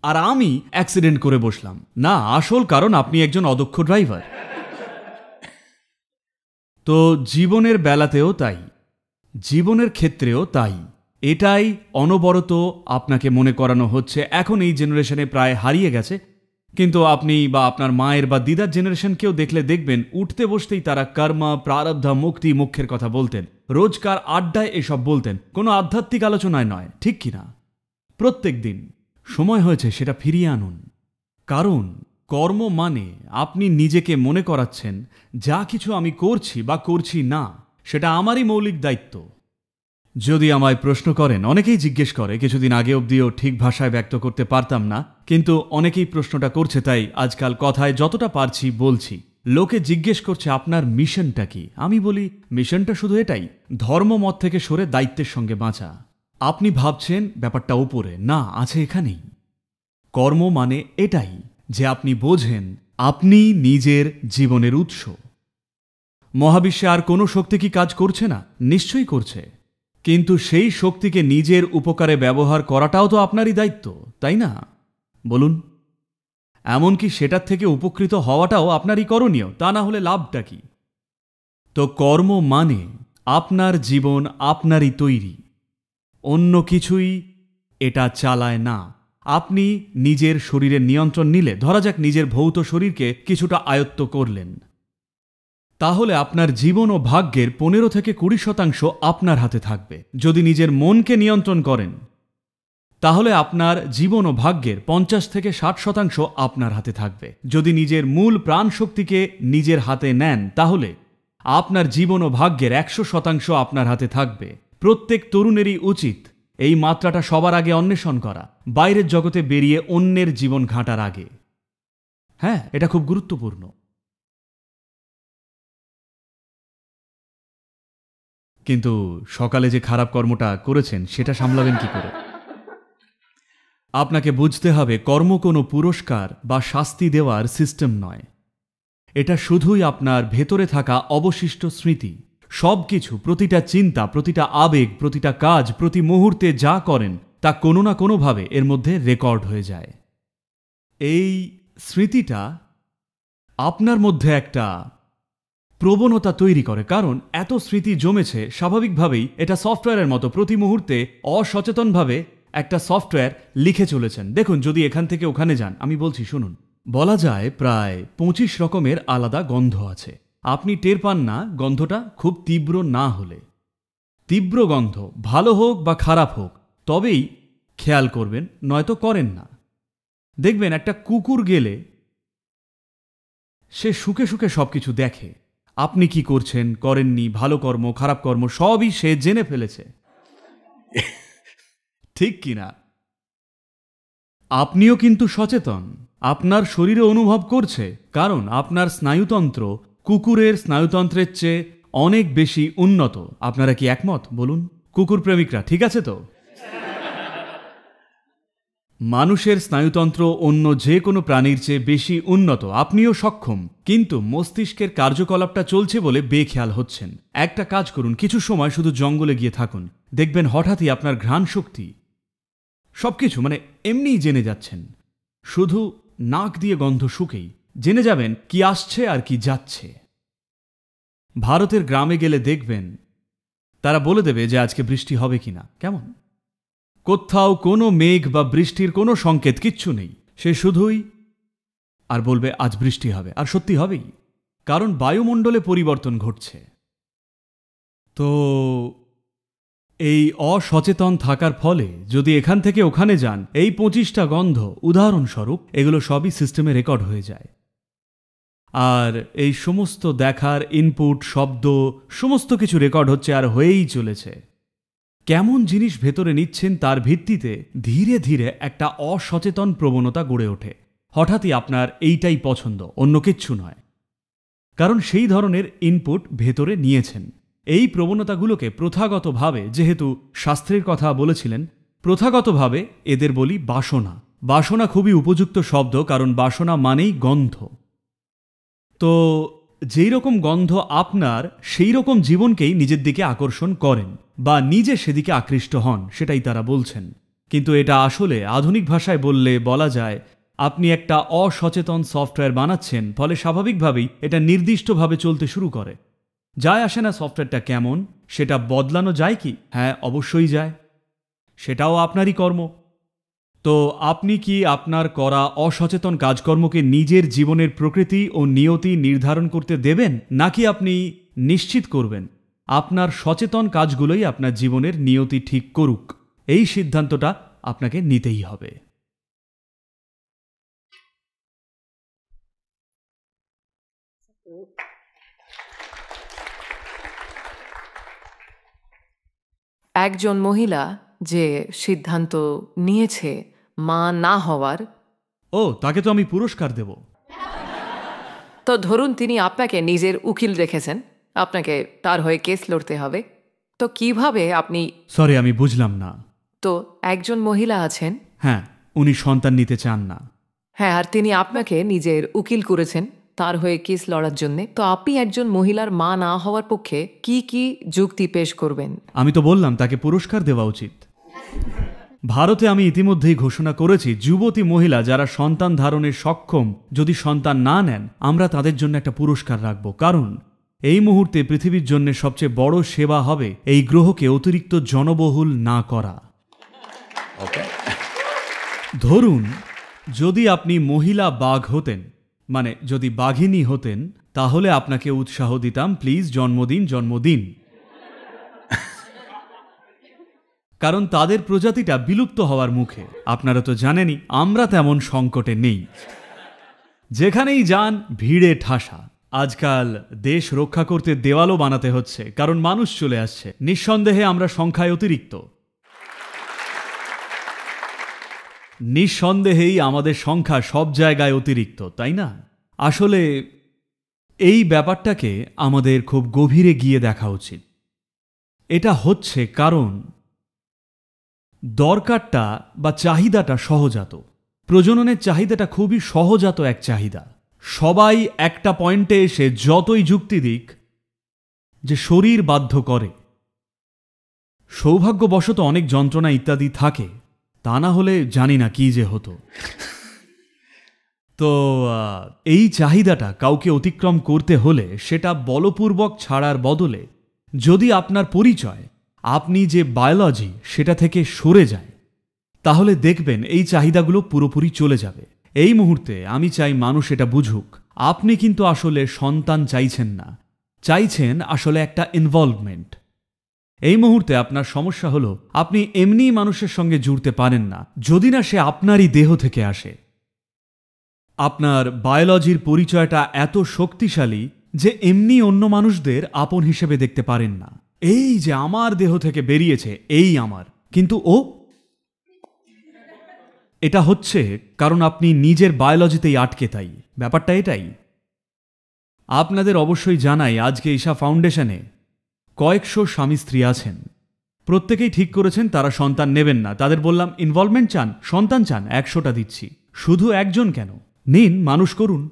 S4: আর আমি অ্যাক্সিডেন্ট করে বসলাম। না, আসল কারণ আপনি একজন অদক্ষ ড্রাইভার। তো জীবনের বেলাতেও তাই, জীবনের ক্ষেত্রেও তাই। এটাই অনবরত আপনাকে মনে করানো হচ্ছে। এখন এই জেনারেশনে প্রায় হারিয়ে গেছে, কিন্তু আপনি বা আপনার মায়ের বা দিদার জেনারেশনকেও দেখলে দেখবেন উঠতে বসতেই তারা কর্ম, প্রারব্ধ, মুক্তি, মোক্ষের কথা বলতেন। রোজকার আড্ডায় এসব বলতেন, কোনো আধ্যাত্মিক আলোচনায় নয়, ঠিক কিনা? প্রত্যেক দিন সময় হয়েছে সেটা ফিরিয়ে আনুন। কারণ কর্ম মানে আপনি নিজেকে মনে করাচ্ছেন যা কিছু আমি করছি বা করছি না, সেটা আমারই মৌলিক দায়িত্ব। যদি আমায় প্রশ্ন করেন, অনেকেই জিজ্ঞেস করে, কিছুদিন আগে অবধিও ঠিক ভাষায় ব্যক্ত করতে পারতাম না, কিন্তু অনেকেই প্রশ্নটা করছে, তাই আজকাল কথায় যতটা পারছি বলছি। লোকে জিজ্ঞেস করছে আপনার মিশনটা কি? আমি বলি মিশনটা শুধু এটাই, ধর্মমত থেকে সরে দায়িত্বের সঙ্গে বাঁচা। আপনি ভাবছেন ব্যাপারটা উপরে, না, আছে এখানেই। কর্ম মানে এটাই যে আপনি বোঝেন আপনি নিজের জীবনের উৎস। মহাবিশ্বে আর কোনো শক্তি কি কাজ করছে না? নিশ্চয়ই করছে, কিন্তু সেই শক্তিকে নিজের উপকারে ব্যবহার করাটাও তো আপনারই দায়িত্ব, তাই না? বলুন, এমনকি সেটার থেকে উপকৃত হওয়াটাও আপনারই করণীয়, তা না হলে লাভটা কি? তো কর্ম মানে আপনার জীবন আপনারই তৈরি, অন্য কিছুই এটা চালায় না। আপনি নিজের শরীরের নিয়ন্ত্রণ নিলে, ধরা যাক নিজের ভৌত শরীরকে কিছুটা আয়ত্ত করলেন, তাহলে আপনার জীবন ও ভাগ্যের 15-20% আপনার হাতে থাকবে। যদি নিজের মনকে নিয়ন্ত্রণ করেন, তাহলে আপনার জীবন ও ভাগ্যের 50-60% আপনার হাতে থাকবে। যদি নিজের মূল প্রাণশক্তিকে নিজের হাতে নেন, তাহলে আপনার জীবন ও ভাগ্যের 100% আপনার হাতে থাকবে। প্রত্যেক তরুণেরই উচিত এই মাত্রাটা সবার আগে অন্বেষণ করা, বাইরের জগতে বেরিয়ে অন্যের জীবন ঘাঁটার আগে। হ্যাঁ, এটা খুব গুরুত্বপূর্ণ। কিন্তু সকালে যে খারাপ কর্মটা করেছেন সেটা সামলাবেন কি করে? আপনাকে বুঝতে হবে কর্ম কোনো পুরস্কার বা শাস্তি দেওয়ার সিস্টেম নয়, এটা শুধুই আপনার ভেতরে থাকা অবশিষ্ট স্মৃতি। সব কিছু, প্রতিটা চিন্তা, প্রতিটা আবেগ, প্রতিটা কাজ, প্রতি মুহূর্তে যা করেন তা কোনো না কোনোভাবে এর মধ্যে রেকর্ড হয়ে যায়। এই স্মৃতিটা আপনার মধ্যে একটা প্রবণতা তৈরি করে, কারণ এত স্মৃতি জমেছে। স্বাভাবিকভাবেই এটা সফটওয়্যারের মতো, প্রতি মুহূর্তে অসচেতনভাবে একটা সফটওয়্যার লিখে চলেছেন। দেখুন, যদি এখান থেকে ওখানে যান, আমি বলছি শুনুন, বলা যায় প্রায় 25 রকমের আলাদা গন্ধ আছে। আপনি টের পান না গন্ধটা খুব তীব্র না হলে। তীব্র গন্ধ ভালো হোক বা খারাপ হোক, তবেই খেয়াল করবেন, নয়তো করেন না। দেখবেন একটা কুকুর গেলে সে শুকে শুকে সবকিছু দেখে, আপনি কি করছেন, করেননি, ভালো কর্ম, খারাপ কর্ম সবই সে জেনে ফেলেছে, ঠিক কিনা? আপনিও কিন্তু সচেতন, আপনার শরীরে অনুভব করছে, কারণ আপনার স্নায়ুতন্ত্র কুকুরের স্নায়ুতন্ত্রের চেয়ে অনেক বেশি উন্নত। আপনারা কি একমত বলুন, কুকুর প্রেমিকরা? ঠিক আছে তো? মানুষের স্নায়ুতন্ত্র অন্য যে কোনো প্রাণীর চেয়ে বেশি উন্নত, আপনিও সক্ষম, কিন্তু মস্তিষ্কের কার্যকলাপটা চলছে বলে বেখেয়াল হচ্ছেন। একটা কাজ করুন, কিছু সময় শুধু জঙ্গলে গিয়ে থাকুন, দেখবেন হঠাৎই আপনার ঘ্রাণ শক্তি সবকিছু মানে এমনিই জেনে যাচ্ছেন। শুধু নাক দিয়ে গন্ধ শুকেই জেনে যাবেন কি আসছে আর কি যাচ্ছে। ভারতের গ্রামে গেলে দেখবেন তারা বলে দেবে যে আজকে বৃষ্টি হবে কিনা। কেমন? কোথাও কোনো মেঘ বা বৃষ্টির কোনো সংকেত কিচ্ছু নেই, সে শুধুই আর বলবে আজ বৃষ্টি হবে, আর সত্যি হবেই, কারণ বায়ুমণ্ডলে পরিবর্তন ঘটছে। তো এই অসচেতন থাকার ফলে যদি এখান থেকে ওখানে যান, এই 25টা গন্ধ উদাহরণস্বরূপ, এগুলো সবই সিস্টেমে রেকর্ড হয়ে যায়। আর এই সমস্ত দেখার ইনপুট, শব্দ, সমস্ত কিছু রেকর্ড হচ্ছে আর হয়েই চলেছে। কেমন জিনিস ভেতরে নিচ্ছেন তার ভিত্তিতে ধীরে ধীরে একটা অসচেতন প্রবণতা গড়ে ওঠে। হঠাৎই আপনার এইটাই পছন্দ, অন্য কিচ্ছু নয়, কারণ সেই ধরনের ইনপুট ভেতরে নিয়েছেন। এই প্রবণতাগুলোকে প্রথাগতভাবে, যেহেতু শাস্ত্রের কথা বলেছিলেন, প্রথাগতভাবে এদের বলি বাসনা। বাসনা খুবই উপযুক্ত শব্দ, কারণ বাসনা মানেই গন্ধ। তো যেই রকম গন্ধ আপনার, সেই রকম জীবনকেই নিজের দিকে আকর্ষণ করেন বা নিজে সেদিকে আকৃষ্ট হন, সেটাই তারা বলছেন। কিন্তু এটা আসলে আধুনিক ভাষায় বললে বলা যায় আপনি একটা অসচেতন সফটওয়্যার বানাচ্ছেন, ফলে স্বাভাবিকভাবেই এটা নির্দিষ্টভাবে চলতে শুরু করে। যায় আসে না সফটওয়্যারটা কেমন, সেটা বদলানো যায় কি? হ্যাঁ, অবশ্যই যায়। সেটাও আপনারই কর্ম। তো আপনি কি আপনার করা অসচেতন কাজকর্মকে নিজের জীবনের প্রকৃতি ও নিয়তি নির্ধারণ করতে দেবেন, নাকি আপনি নিশ্চিত করবেন আপনার সচেতন কাজগুলোই আপনার জীবনের নিয়তি ঠিক করুক? এই সিদ্ধান্তটা আপনাকে নিতেই হবে।
S3: একজন মহিলা যে সিদ্ধান্ত নিয়েছে মা না হওয়ার,
S4: ও, তাকে তো আমি পুরস্কার দেব।
S3: তো ধরুন তিনি আপনাকে নিজের উকিল রেখেছেন, আপনাকে তার হয়ে কেস লড়তে হবে, তো কিভাবে আপনি?
S4: সরি, আমি বুঝলাম না।
S3: তো একজন মহিলা আছেন,
S4: হ্যাঁ, উনি সন্তান নিতে চান না।
S3: হ্যাঁ, আর তিনি আপনাকে নিজের উকিল করেছেন তার হয়ে কেস লড়ার জন্য। তো আপনি একজন মহিলার মা না হওয়ার পক্ষে কি কি যুক্তি পেশ করবেন?
S4: আমি তো বললাম তাকে পুরস্কার দেওয়া উচিত। ভারতে আমি ইতিমধ্যেই ঘোষণা করেছি, যুবতী মহিলা যারা সন্তান ধারণে সক্ষম যদি সন্তান না নেন, আমরা তাদের জন্য একটা পুরস্কার রাখব। কারণ এই মুহূর্তে পৃথিবীর জন্য সবচেয়ে বড় সেবা হবে এই গ্রহকে অতিরিক্ত জনবহুল না করা। ধরুন যদি আপনি মহিলা বাঘ হতেন, মানে যদি বাঘিনী হতেন, তাহলে আপনাকে উৎসাহ দিতাম, প্লিজ জন্মদিন জন্মদিন। কারণ তাদের প্রজাতিটা বিলুপ্ত হওয়ার মুখে। আপনারা তো জানেনই আমরা তেমন সংকটে নেই। যেখানেই যান ভিড়ে ঠাসা। আজকাল দেশ রক্ষা করতে দেওয়ালও বানাতে হচ্ছে, কারণ মানুষ চলে আসছে। নিঃসন্দেহে আমরা সংখ্যায় অতিরিক্ত। নিঃসন্দেহেই আমাদের সংখ্যা সব জায়গায় অতিরিক্ত, তাই না? আসলে এই ব্যাপারটাকে আমাদের খুব গভীরে গিয়ে দেখা উচিত। এটা হচ্ছে কারণ দরকারটা বা চাহিদাটা সহজাত। প্রজননের চাহিদাটা খুবই সহজাত এক চাহিদা। সবাই একটা পয়েন্টে এসে যতই যুক্তি দিক যে শরীর বাধ্য করে, সৌভাগ্যবশত অনেক যন্ত্রণা ইত্যাদি থাকে, তা না হলে জানি না কি যে হতো। তো এই চাহিদাটা কাউকে অতিক্রম করতে হলে সেটা বলপূর্বক ছাড়ার বদলে যদি আপনার পরিচয়, আপনি যে বায়োলজি, সেটা থেকে সরে যায়, তাহলে দেখবেন এই চাহিদাগুলো পুরোপুরি চলে যাবে। এই মুহূর্তে আমি চাই মানুষ এটা বুঝুক, আপনি কিন্তু আসলে সন্তান চাইছেন না, চাইছেন আসলে একটা ইনভলভমেন্ট। এই মুহূর্তে আপনার সমস্যা হলো আপনি এমনি মানুষের সঙ্গে জুড়তে পারেন না যদি না সে আপনারই দেহ থেকে আসে। আপনার বায়োলজির পরিচয়টা এত শক্তিশালী যে এমনি অন্য মানুষদের আপন হিসেবে দেখতে পারেন না। এই যে আমার দেহ থেকে বেরিয়েছে, এই আমার, কিন্তু ও, এটা হচ্ছে কারণ আপনি নিজের বায়োলজিতেই আটকে। তাই ব্যাপারটা এটাই। আপনাদের অবশ্যই জানাই, আজকে ঈশা ফাউন্ডেশনে কয়েকশো স্বামী স্ত্রী আছেন। প্রত্যেকেই ঠিক করেছেন তারা সন্তান নেবেন না। তাদের বললাম ইনভলভমেন্ট চান, সন্তান চান, 100টা দিচ্ছি। শুধু একজন কেন, নিন, মানুষ করুন।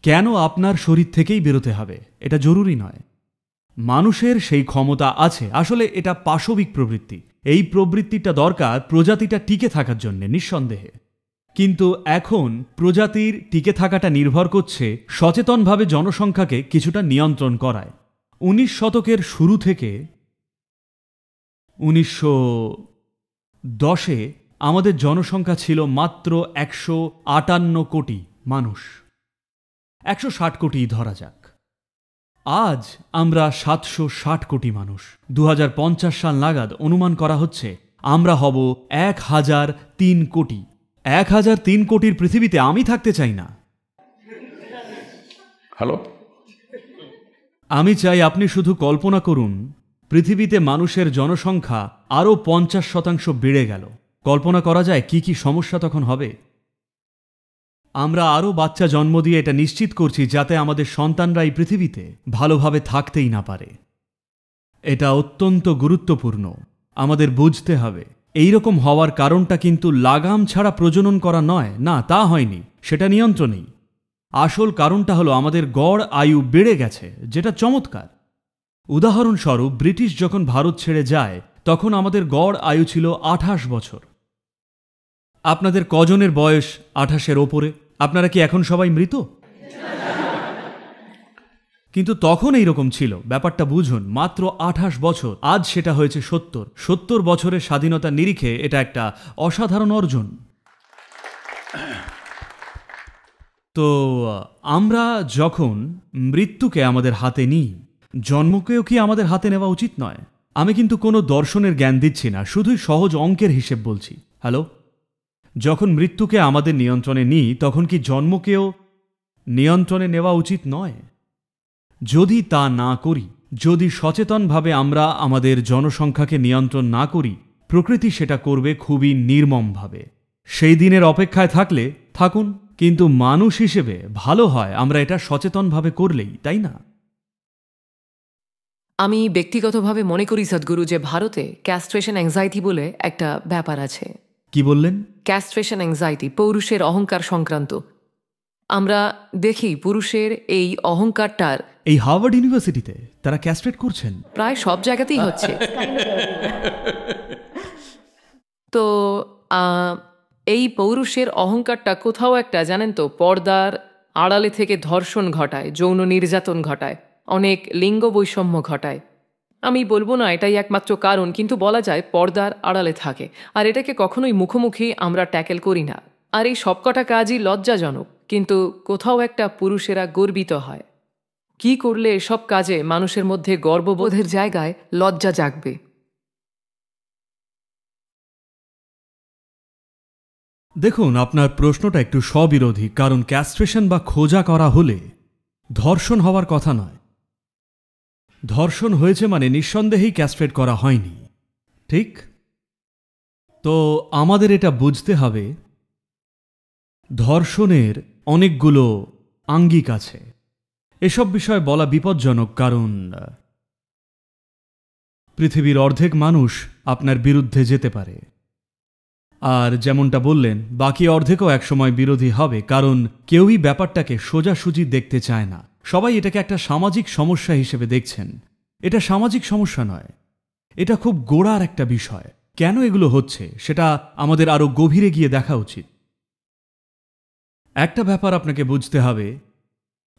S4: কেন আপনার শরীর থেকেই বেরোতে হবে? এটা জরুরি নয়। মানুষের সেই ক্ষমতা আছে। আসলে এটা পাশবিক প্রবৃত্তি। এই প্রবৃত্তিটা দরকার প্রজাতিটা টিকে থাকার জন্য, নিঃসন্দেহে। কিন্তু এখন প্রজাতির টিকে থাকাটা নির্ভর করছে সচেতনভাবে জনসংখ্যাকে কিছুটা নিয়ন্ত্রণ করায়। 19 শতকের শুরু থেকে 1910-এ আমাদের জনসংখ্যা ছিল মাত্র 158 কোটি মানুষ। 160 কোটি ধরা যাক। আজ আমরা 760 কোটি মানুষ। 2050 সাল নাগাদ অনুমান করা হচ্ছে আমরা হব 1003 কোটি। 1003 কোটির পৃথিবীতে আমি থাকতে চাই না।
S6: হ্যালো,
S4: আমি চাই আপনি শুধু কল্পনা করুন, পৃথিবীতে মানুষের জনসংখ্যা আরও 50% বেড়ে গেল। কল্পনা করা যায় কি কি সমস্যা তখন হবে। আমরা আরও বাচ্চা জন্ম দিয়ে এটা নিশ্চিত করছি যাতে আমাদের সন্তানরা এই পৃথিবীতে ভালোভাবে থাকতেই না পারে। এটা অত্যন্ত গুরুত্বপূর্ণ, আমাদের বুঝতে হবে। এই রকম হওয়ার কারণটা কিন্তু লাগাম ছাড়া প্রজনন করা নয়, না তা হয়নি, সেটা নিয়ন্ত্রণেই। আসল কারণটা হলো আমাদের গড় আয়ু বেড়ে গেছে, যেটা চমৎকার। উদাহরণস্বরূপ ব্রিটিশ যখন ভারত ছেড়ে যায় তখন আমাদের গড় আয়ু ছিল 28 বছর। আপনাদের কজনের বয়স 28-এর ওপরে? আপনারা কি এখন সবাই মৃত? কিন্তু তখন এইরকম ছিল, ব্যাপারটা বুঝুন, মাত্র 28 বছর। আজ সেটা হয়েছে 70 বছরের স্বাধীনতার নিরিখে এটা একটা অসাধারণ অর্জন। তো আমরা যখন মৃত্যুকে আমাদের হাতে নিই, জন্মকেও কি আমাদের হাতে নেওয়া উচিত নয়? আমি কিন্তু কোনো দর্শনের জ্ঞান দিচ্ছি না, শুধুই সহজ অঙ্কের হিসেব বলছি। হ্যালো, যখন মৃত্যুকে আমাদের নিয়ন্ত্রণে নিই তখন কি জন্মকেও নিয়ন্ত্রণে নেওয়া উচিত নয়? যদি তা না করি, যদি সচেতনভাবে আমরা আমাদের জনসংখ্যাকে নিয়ন্ত্রণ না করি, প্রকৃতি সেটা করবে খুবই নির্মমভাবে। সেই দিনের অপেক্ষায় থাকলে থাকুন, কিন্তু মানুষ হিসেবে ভালো হয় আমরা এটা সচেতনভাবে করলেই, তাই না?
S3: আমি ব্যক্তিগতভাবে মনে করি সদ্গুরু যে ভারতে ক্যাস্ট্রেশন অ্যাংজাইটি বলে একটা ব্যাপার আছে।
S4: কি বললেন?
S3: ক্যাস্ট্রেশন অ্যাংজাইটি, পৌরুষের অহংকার সংক্রান্ত। আমরা দেখি পুরুষের এই অহংকারটার
S4: এই হার্ভার্ড ইউনিভার্সিটিতে তারা ক্যাস্ট্রেট করছেন,
S3: প্রায় সব জায়গাতেই হচ্ছে। তো এই পৌরুষের অহংকারটা কোথাও একটা, জানেন তো, পর্দার আড়ালে থেকে ধর্ষণ ঘটায়, যৌন নির্যাতন ঘটায়, অনেক লিঙ্গ বৈষম্য ঘটায়। আমি বলবো না এটাই একমাত্র কারণ, কিন্তু বলা যায় পর্দার আড়ালে থাকে, আর এটাকে কখনোই মুখোমুখি আমরা ট্যাকেল করি না। আর এই সবকটা কাজই লজ্জাজনক, কিন্তু কোথাও একটা পুরুষেরা গর্বিত হয়। কি করলে এসব কাজে মানুষের মধ্যে গর্ববোধের জায়গায় লজ্জা জাগবে?
S4: দেখুন, আপনার প্রশ্নটা একটু স্ববিরোধী, কারণ ক্যাস্ট্রেশন বা খোঁজা করা হলে ধর্ষণ হওয়ার কথা নয়। ধর্ষণ হয়েছে মানে নিঃসন্দেহেই ক্যাস্ট্রেট করা হয়নি, ঠিক? তো আমাদের এটা বুঝতে হবে, ধর্ষণের অনেকগুলো আঙ্গিক আছে। এসব বিষয়ে বলা বিপজ্জনক, কারণ পৃথিবীর অর্ধেক মানুষ আপনার বিরুদ্ধে যেতে পারে, আর যেমনটা বললেন বাকি অর্ধেকও একসময় বিরোধী হবে, কারণ কেউই ব্যাপারটাকে সোজাসুজি দেখতে চায় না। সবাই এটাকে একটা সামাজিক সমস্যা হিসেবে দেখছেন। এটা সামাজিক সমস্যা নয়, এটা খুব গোড়ার একটা বিষয়। কেন এগুলো হচ্ছে সেটা আমাদের আরো গভীরে গিয়ে দেখা উচিত। একটা ব্যাপার আপনাকে বুঝতে হবে,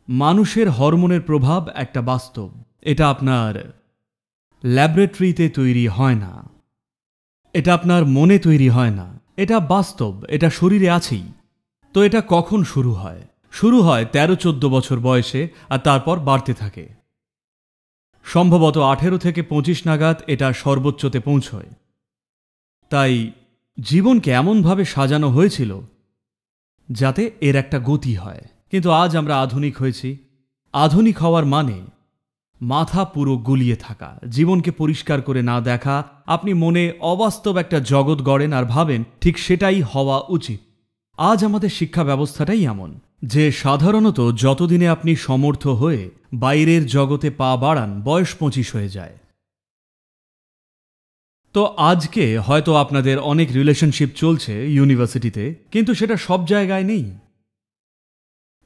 S4: মানুষের হরমোনের প্রভাব একটা বাস্তব। এটা আপনার ল্যাবরেটরিতে তৈরি হয় না, এটা আপনার মনে তৈরি হয় না, এটা বাস্তব, এটা শরীরে আছেই। তো এটা কখন শুরু হয়? শুরু হয় 13-14 বছর বয়সে, আর তারপর বাড়তে থাকে। সম্ভবত 18 থেকে 25 নাগাদ এটা সর্বোচ্চতে পৌঁছয়। তাই জীবনকে এমনভাবে সাজানো হয়েছিল যাতে এর একটা গতি হয়। কিন্তু আজ আমরা আধুনিক হয়েছি। আধুনিক হওয়ার মানে মাথা পুরো গুলিয়ে থাকা, জীবনকে পরিষ্কার করে না দেখা। আপনি মনে অবাস্তব একটা জগৎ গড়েন আর ভাবেন ঠিক সেটাই হওয়া উচিত। আজ আমাদের শিক্ষা ব্যবস্থাটাই এমন যে সাধারণত যতদিনে আপনি সমর্থ হয়ে বাইরের জগতে পা বাড়ান, বয়স 25 হয়ে যায়। তো আজকে হয়তো আপনাদের অনেক রিলেশনশিপ চলছে ইউনিভার্সিটিতে, কিন্তু সেটা সব জায়গায় নেই।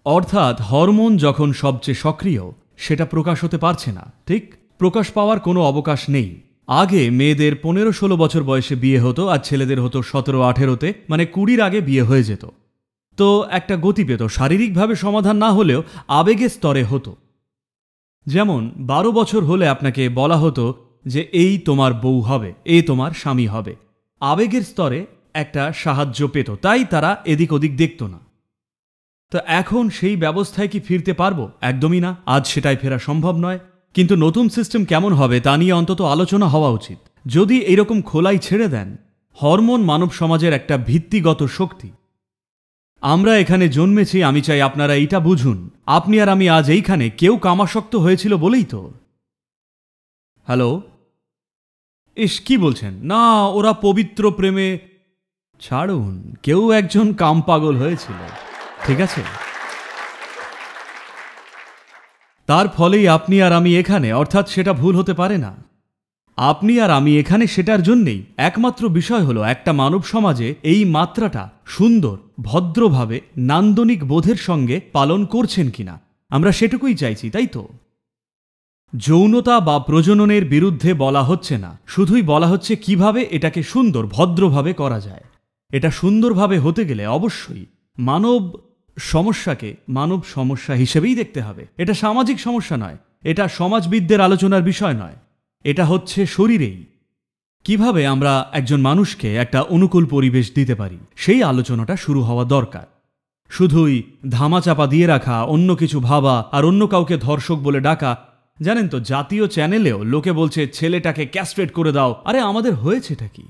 S4: অর্থাৎ হরমোন যখন সবচেয়ে সক্রিয় সেটা প্রকাশ হতে পারছে না, ঠিক? প্রকাশ পাওয়ার কোনো অবকাশ নেই। আগে মেয়েদের 15-16 বছর বয়সে বিয়ে হতো, আর ছেলেদের হতো 17-18-তে, মানে 20-র আগে বিয়ে হয়ে যেত। তো একটা গতি পেত, শারীরিকভাবে সমাধান না হলেও আবেগের স্তরে হতো। যেমন 12 বছর হলে আপনাকে বলা হতো যে এই তোমার বউ হবে, এই তোমার স্বামী হবে। আবেগের স্তরে একটা সাহায্য পেত, তাই তারা এদিক ওদিক দেখত না। তো এখন সেই ব্যবস্থায় কি ফিরতে পারবো? একদমই না, আজ সেটাই ফেরা সম্ভব নয়। কিন্তু নতুন সিস্টেম কেমন হবে তা নিয়ে অন্তত আলোচনা হওয়া উচিত। যদি এরকম খোলাই ছেড়ে দেন, হরমোন মানব সমাজের একটা ভিত্তিগত শক্তি। আমরা এখানে জন্মেছি, আমি চাই আপনারা এইটা বুঝুন। আপনি আর আমি আজ এইখানে কেউ কামাসক্ত হয়েছিল বলেই তো। হ্যালো, ইস, কি বলছেন? না, ওরা পবিত্র প্রেমে। ছাড়ুন, কেউ একজন কাম পাগল হয়েছিল, ঠিক আছে? তার ফলেই আপনি আর আমি এখানে, অর্থাৎ সেটা ভুল হতে পারে না। আপনি আর আমি এখানে সেটার জন্যেই। একমাত্র বিষয় হলো একটা মানব সমাজে এই মাত্রাটা সুন্দর, ভদ্রভাবে, নান্দনিক বোধের সঙ্গে পালন করছেন কিনা, আমরা সেটুকুই চাইছি, তাই তো? যৌনতা বা প্রজননের বিরুদ্ধে বলা হচ্ছে না, শুধুই বলা হচ্ছে কিভাবে এটাকে সুন্দর, ভদ্রভাবে করা যায়। এটা সুন্দরভাবে হতে গেলে অবশ্যই মানব সমস্যাকে মানব সমস্যা হিসেবেই দেখতে হবে। এটা সামাজিক সমস্যা নয়, এটা সমাজবিদদের আলোচনার বিষয় নয়, এটা হচ্ছে শরীরেই কিভাবে আমরা একজন মানুষকে একটা অনুকূল পরিবেশ দিতে পারি, সেই আলোচনাটা শুরু হওয়া দরকার। শুধুই ধামাচাপা দিয়ে রাখা, অন্য কিছু ভাবা আর অন্য কাউকে ধর্ষক বলে ডাকা। জানেন তো, জাতীয় চ্যানেলেও লোকে বলছে ছেলেটাকে ক্যাস্ট্রেট করে দাও। আরে আমাদের হয়েছেটা কি?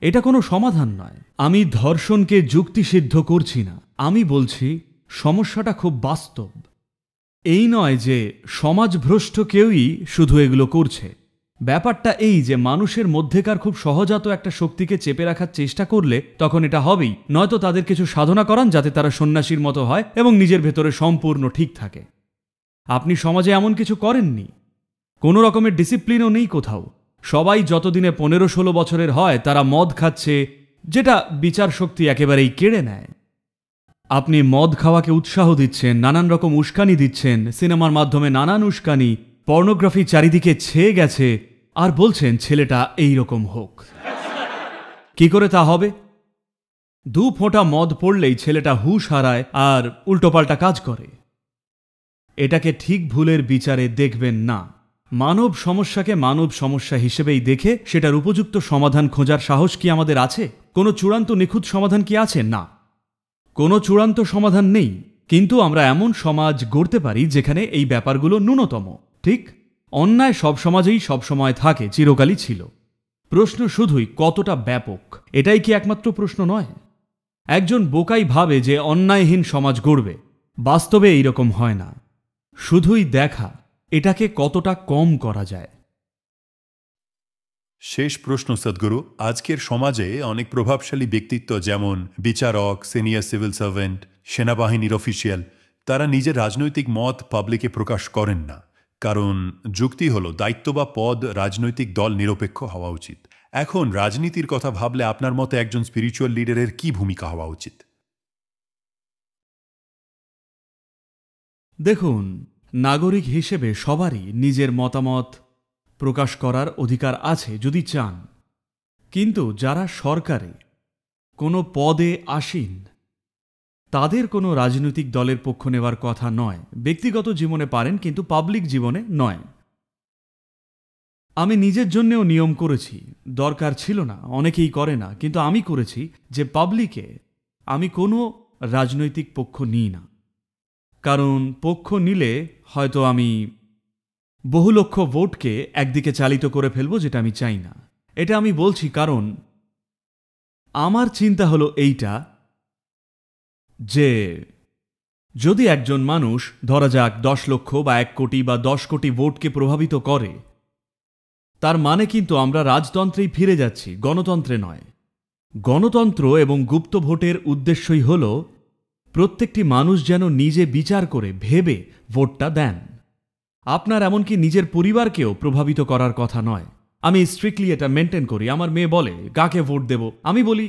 S4: এটা কোনো সমাধান নয়। আমি ধর্ষণকে যুক্তিসিদ্ধ করছি না, আমি বলছি সমস্যাটা খুব বাস্তব। এই নয় যে সমাজভ্রষ্ট কেউই শুধু এগুলো করছে। ব্যাপারটা এই যে মানুষের মধ্যেকার খুব সহজাত একটা শক্তিকে চেপে রাখার চেষ্টা করলে তখন এটা হবেই। নয়তো তাদের কিছু সাধনা করান যাতে তারা সন্ন্যাসীর মতো হয় এবং নিজের ভেতরে সম্পূর্ণ ঠিক থাকে। আপনি সমাজে এমন কিছু করেননি, কোনো রকমের ডিসিপ্লিনও নেই কোথাও। সবাই যতদিনে 15-16 বছরের হয় তারা মদ খাচ্ছে, যেটা বিচার শক্তি একেবারেই কেড়ে নেয়। আপনি মদ খাওয়াকে উৎসাহ দিচ্ছেন, নানান রকম উস্কানি দিচ্ছেন, সিনেমার মাধ্যমে নানান উস্কানি, পর্নোগ্রাফি চারিদিকে ছেয়ে গেছে, আর বলছেন ছেলেটা এই রকম হোক। কি করে তা হবে? 2 ফোঁটা মদ পড়লেই ছেলেটা হুঁশ হারায় আর উল্টোপাল্টা কাজ করে। এটাকে ঠিক ভুলের বিচারে দেখবেন না। মানব সমস্যাকে মানব সমস্যা হিসেবেই দেখে সেটার উপযুক্ত সমাধান খোঁজার সাহস কি আমাদের আছে? কোনো চূড়ান্ত নিখুঁত সমাধান কি আছে? না, কোনো চূড়ান্ত সমাধান নেই। কিন্তু আমরা এমন সমাজ গড়তে পারি যেখানে এই ব্যাপারগুলো ন্যূনতম। ঠিক, অন্যায় সব সমাজেই সবসময় থাকে, চিরকালই ছিল। প্রশ্ন শুধুই কতটা ব্যাপক, এটাই কি একমাত্র প্রশ্ন নয়? একজন বোকাই ভাবে যে অন্যায়হীন সমাজ গড়বে, বাস্তবে এইরকম হয় না। শুধুই দেখা এটাকে কতটা কম করা যায়।
S6: শেষ প্রশ্ন সদ্গুরু, আজকের সমাজে অনেক প্রভাবশালী ব্যক্তিত্ব যেমন বিচারক, সিনিয়র সিভিল সার্ভেন্ট, সেনাবাহিনীর অফিসিয়াল, তারা নিজের রাজনৈতিক মত পাবলিকে প্রকাশ করেন না। কারণ যুক্তি হলো দায়িত্ব বা পদ রাজনৈতিক দল নিরপেক্ষ হওয়া উচিত। এখন রাজনীতির কথা ভাবলে আপনার মতে একজন স্পিরিচুয়াল লিডারের কি ভূমিকা হওয়া উচিত?
S4: দেখুন, নাগরিক হিসেবে সবারই নিজের মতামত প্রকাশ করার অধিকার আছে যদি চান। কিন্তু যারা সরকারে কোনো পদে আসীন, তাদের কোনো রাজনৈতিক দলের পক্ষ নেওয়ার কথা নয়। ব্যক্তিগত জীবনে পারেন, কিন্তু পাবলিক জীবনে নয়। আমি নিজের জন্যেও নিয়ম করেছি, দরকার ছিল না, অনেকেই করে না, কিন্তু আমি করেছি যে পাবলিকে আমি কোনো রাজনৈতিক পক্ষ নিই না। কারণ পক্ষ নিলে হয়তো আমি বহু লক্ষ ভোটকে একদিকে চালিত করে ফেলবো, যেটা আমি চাই না। এটা আমি বলছি কারণ আমার চিন্তা হলো এইটা যে যদি একজন মানুষ ধরা যাক 10 লক্ষ বা 1 কোটি বা 10 কোটি ভোটকে প্রভাবিত করে, তার মানে কিন্তু আমরা রাজতন্ত্রেই ফিরে যাচ্ছি, গণতন্ত্রে নয়। গণতন্ত্র এবং গুপ্ত ভোটের উদ্দেশ্যই হল প্রত্যেকটি মানুষ যেন নিজে বিচার করে ভেবে ভোটটা দেন। আপনার এমনকি নিজের পরিবারকেও প্রভাবিত করার কথা নয়। আমি স্ট্রিক্টলি এটা মেনটেন করি। আমার মেয়ে বলে কাকে ভোট দেব, আমি বলি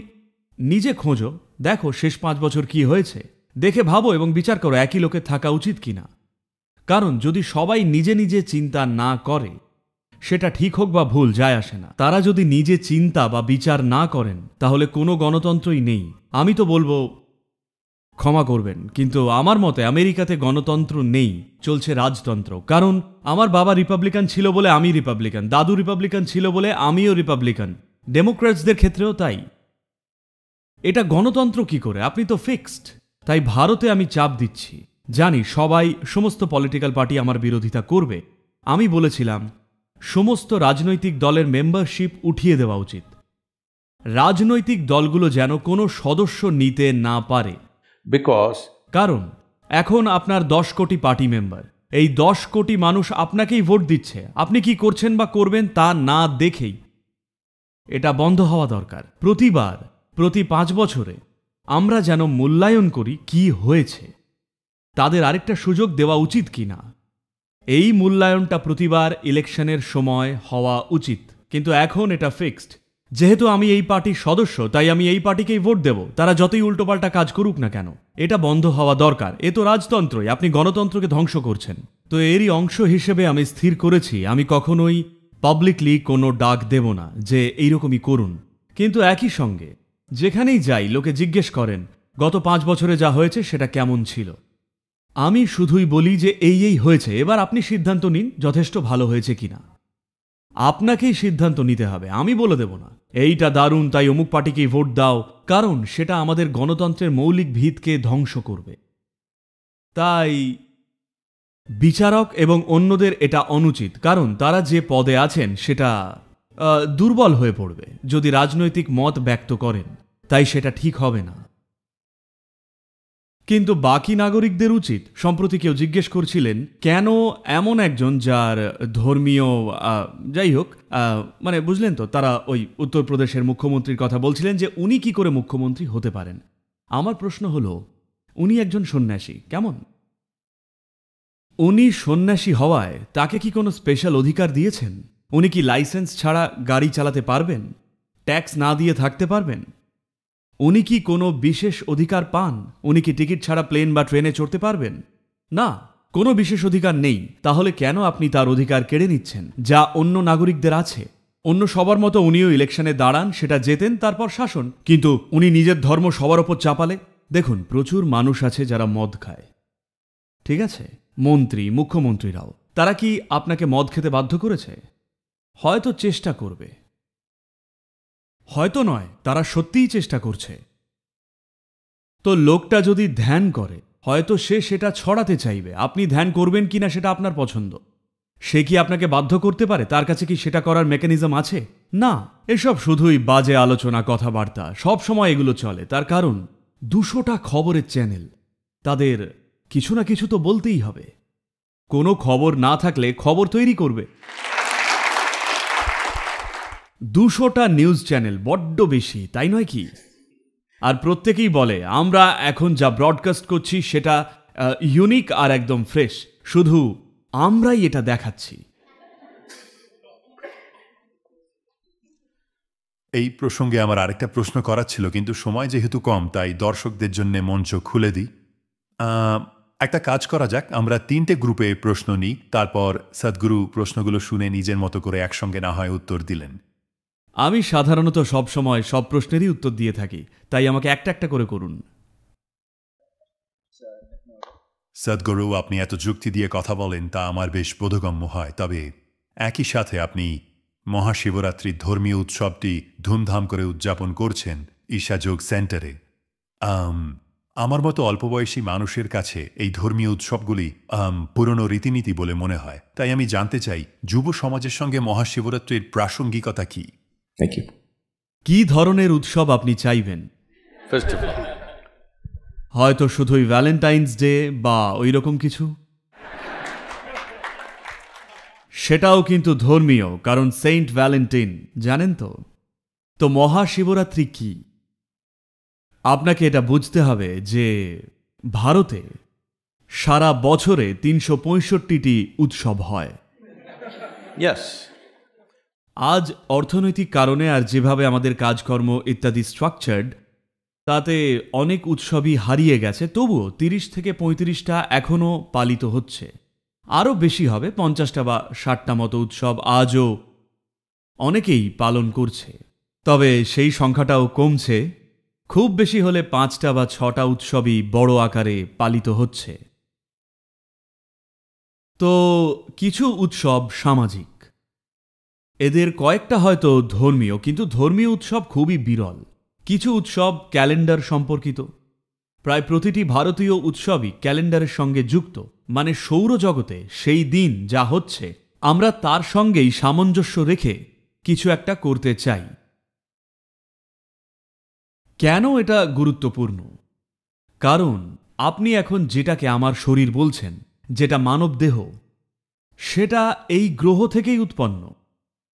S4: নিজে খোঁজো, দেখো শেষ 5 বছর কি হয়েছে, দেখে ভাবো এবং বিচার করো একই লোকের থাকা উচিত কিনা। কারণ যদি সবাই নিজে নিজে চিন্তা না করে, সেটা ঠিক হোক বা ভুল যায় আসে না। তারা যদি নিজে চিন্তা বা বিচার না করেন, তাহলে কোনো গণতন্ত্রই নেই। আমি তো বলবো ক্ষমা করবেন, কিন্তু আমার মতে আমেরিকাতে গণতন্ত্র নেই, চলছে রাজতন্ত্র। কারণ আমার বাবা রিপাবলিকান ছিল বলে আমি রিপাবলিকান, দাদু রিপাবলিকান ছিল বলে আমিও রিপাবলিকান, ডেমোক্র্যাটসদের ক্ষেত্রেও তাই। এটা গণতন্ত্র কি করে? আপনি তো ফিক্সড। তাই ভারতে আমি চাপ দিচ্ছি, জানি সবাই, সমস্ত পলিটিক্যাল পার্টি আমার বিরোধিতা করবে। আমি বলেছিলাম সমস্ত রাজনৈতিক দলের মেম্বারশিপ উঠিয়ে দেওয়া উচিত। রাজনৈতিক দলগুলো যেন কোনো সদস্য নিতে না পারে। কারণ এখন আপনার 10 কোটি পার্টি মেম্বার, এই 10 কোটি মানুষ আপনাকেই ভোট দিচ্ছে, আপনি কি করছেন বা করবেন তা না দেখেই। এটা বন্ধ হওয়া দরকার। প্রতিবার প্রতি 5 বছরে আমরা যেন মূল্যায়ন করি কি হয়েছে, তাদের আরেকটা সুযোগ দেওয়া উচিত কিনা। এই মূল্যায়নটা প্রতিবার ইলেকশনের সময় হওয়া উচিত, কিন্তু এখন এটা ফিক্সড। যেহেতু আমি এই পার্টির সদস্য, তাই আমি এই পার্টিকেই ভোট দেব, তারা যতই উল্টোপাল্টা কাজ করুক না কেন। এটা বন্ধ হওয়া দরকার। এ তো রাজতন্ত্রই, আপনি গণতন্ত্রকে ধ্বংস করছেন। তো এরই অংশ হিসেবে আমি স্থির করেছি আমি কখনোই পাবলিকলি কোনো ডাক দেব না যে এইরকমই করুন। কিন্তু একই সঙ্গে যেখানেই যাই লোকে জিজ্ঞেস করেন গত 5 বছরে যা হয়েছে সেটা কেমন ছিল। আমি শুধুই বলি যে এই হয়েছে, এবার আপনি সিদ্ধান্ত নিন যথেষ্ট ভালো হয়েছে কিনা। আপনাকেই সিদ্ধান্ত নিতে হবে, আমি বলে দেব না এইটা দারুণ তাই অমুক পার্টিকেই ভোট দাও, কারণ সেটা আমাদের গণতন্ত্রের মৌলিক ভিতকে ধ্বংস করবে। তাই বিচারক এবং অন্যদের এটা অনুচিত, কারণ তারা যে পদে আছেন সেটা দুর্বল হয়ে পড়বে যদি রাজনৈতিক মত ব্যক্ত করেন, তাই সেটা ঠিক হবে না। কিন্তু বাকি নাগরিকদের উচিত। সম্প্রতি কেউ জিজ্ঞেস করছিলেন কেন এমন একজন যার ধর্মীয় যাই হোক মানে বুঝলেন তো, তারা ওই উত্তরপ্রদেশের মুখ্যমন্ত্রীর কথা বলছিলেন যে উনি কি করে মুখ্যমন্ত্রী হতে পারেন। আমার প্রশ্ন হলো উনি একজন সন্ন্যাসী, কেমন? উনি সন্ন্যাসী হওয়ায় তাকে কি কোনো স্পেশাল অধিকার দিয়েছেন? উনি কি লাইসেন্স ছাড়া গাড়ি চালাতে পারবেন? ট্যাক্স না দিয়ে থাকতে পারবেন? উনি কি কোনো বিশেষ অধিকার পান? উনি কি টিকিট ছাড়া প্লেন বা ট্রেনে চড়তে পারবেন? না, কোনো বিশেষ অধিকার নেই। তাহলে কেন আপনি তার অধিকার কেড়ে নিচ্ছেন যা অন্য নাগরিকদের আছে? অন্য সবার মতো উনিও ইলেকশনে দাঁড়ান, সেটা জেতেন, তারপর শাসন। কিন্তু উনি নিজের ধর্ম সবার ওপর চাপালে? দেখুন, প্রচুর মানুষ আছে যারা মদ খায়, ঠিক আছে? মন্ত্রী, মুখ্যমন্ত্রীরাও। তারা কি আপনাকে মদ খেতে বাধ্য করেছে? হয়তো চেষ্টা করবে, হয়তো নয়, তারা সত্যিই চেষ্টা করছে। তো লোকটা যদি ধ্যান করে হয়তো সে সেটা ছড়াতে চাইবে। আপনি ধ্যান করবেন কিনা সেটা আপনার পছন্দ। সে কি আপনাকে বাধ্য করতে পারে? তার কাছে কি সেটা করার মেকানিজম আছে? না। এসব শুধুই বাজে আলোচনা, কথাবার্তা, সব সময় এগুলো চলে। তার কারণ 200টা খবরের চ্যানেল, তাদের কিছু না কিছু তো বলতেই হবে। কোনো খবর না থাকলে খবর তৈরি করবে। 200টা নিউজ চ্যানেল বড্ড বেশি, তাই নয় কি? আর প্রত্যেকেই বলে আমরা এখন যা ব্রডকাস্ট করছি সেটা ইউনিক আর একদম ফ্রেশ, শুধু আমরাই এটা দেখাচ্ছি।
S6: এই প্রসঙ্গে আমার আরেকটা প্রশ্ন করার ছিল, কিন্তু সময় যেহেতু কম তাই দর্শকদের জন্য মঞ্চ খুলে দিই। একটা কাজ করা যাক, আমরা 3টে গ্রুপে প্রশ্ন নিই, তারপর সদ্গুরু প্রশ্নগুলো শুনে নিজের মতো করে একসঙ্গে না হয় উত্তর দিলেন।
S4: আমি সাধারণত সব সময় সব প্রশ্নেরই উত্তর দিয়ে থাকি, তাই আমাকে একটা একটা করে করুন।
S6: সদ্গুরু, আপনি এত যুক্তি দিয়ে কথা বলেন তা আমার বেশ বোধগম্য হয়। তবে একই সাথে আপনি মহাশিবরাত্রির ধর্মীয় উৎসবটি ধুমধাম করে উদযাপন করছেন ঈশাযোগ সেন্টারে। আমার মতো অল্পবয়সী মানুষের কাছে এই ধর্মীয় উৎসবগুলি পুরনো রীতিনীতি বলে মনে হয়। তাই আমি জানতে চাই যুব সমাজের সঙ্গে মহাশিবরাত্রির প্রাসঙ্গিকতা কি?
S7: Thank you.
S4: কি ধরনের উৎসব আপনি চাইবেন?
S7: First of all,
S4: হয়তো শুধুই ভ্যালেন্টাইন্স ডে বা ওই রকম কিছু? সেটাও কিন্তু ধর্মীয়, কারণ সেন্ট ভ্যালেন্টিন, জানেন তো? তো মহাশিবরাত্রি কি? আপনাকে এটা বুঝতে হবে যে ভারতে সারা বছরে 365টি উৎসব হয়।
S7: yes.
S4: আজ অর্থনৈতিক কারণে আর যেভাবে আমাদের কাজকর্ম ইত্যাদি স্ট্রাকচার্ড, তাতে অনেক উৎসবই হারিয়ে গেছে। তবুও 30 থেকে 35টা এখনও পালিত হচ্ছে। আরও বেশি হবে, 50টা বা 60টা মতো উৎসব আজও অনেকেই পালন করছে। তবে সেই সংখ্যাটাও কমছে। খুব বেশি হলে 5টা বা 6টা উৎসবই বড় আকারে পালিত হচ্ছে। তো কিছু উৎসব সামাজিক, এদের কয়েকটা হয়তো ধর্মীয়, কিন্তু ধর্মীয় উৎসব খুবই বিরল। কিছু উৎসব ক্যালেন্ডার সম্পর্কিত। প্রায় প্রতিটি ভারতীয় উৎসবই ক্যালেন্ডারের সঙ্গে যুক্ত, মানে সৌরজগতে সেই দিন যা হচ্ছে আমরা তার সঙ্গেই সামঞ্জস্য রেখে কিছু একটা করতে চাই। কেন এটা গুরুত্বপূর্ণ? কারণ আপনি এখন যেটাকে আমার শরীর বলছেন, যেটা মানব দেহ, সেটা এই গ্রহ থেকেই উৎপন্ন।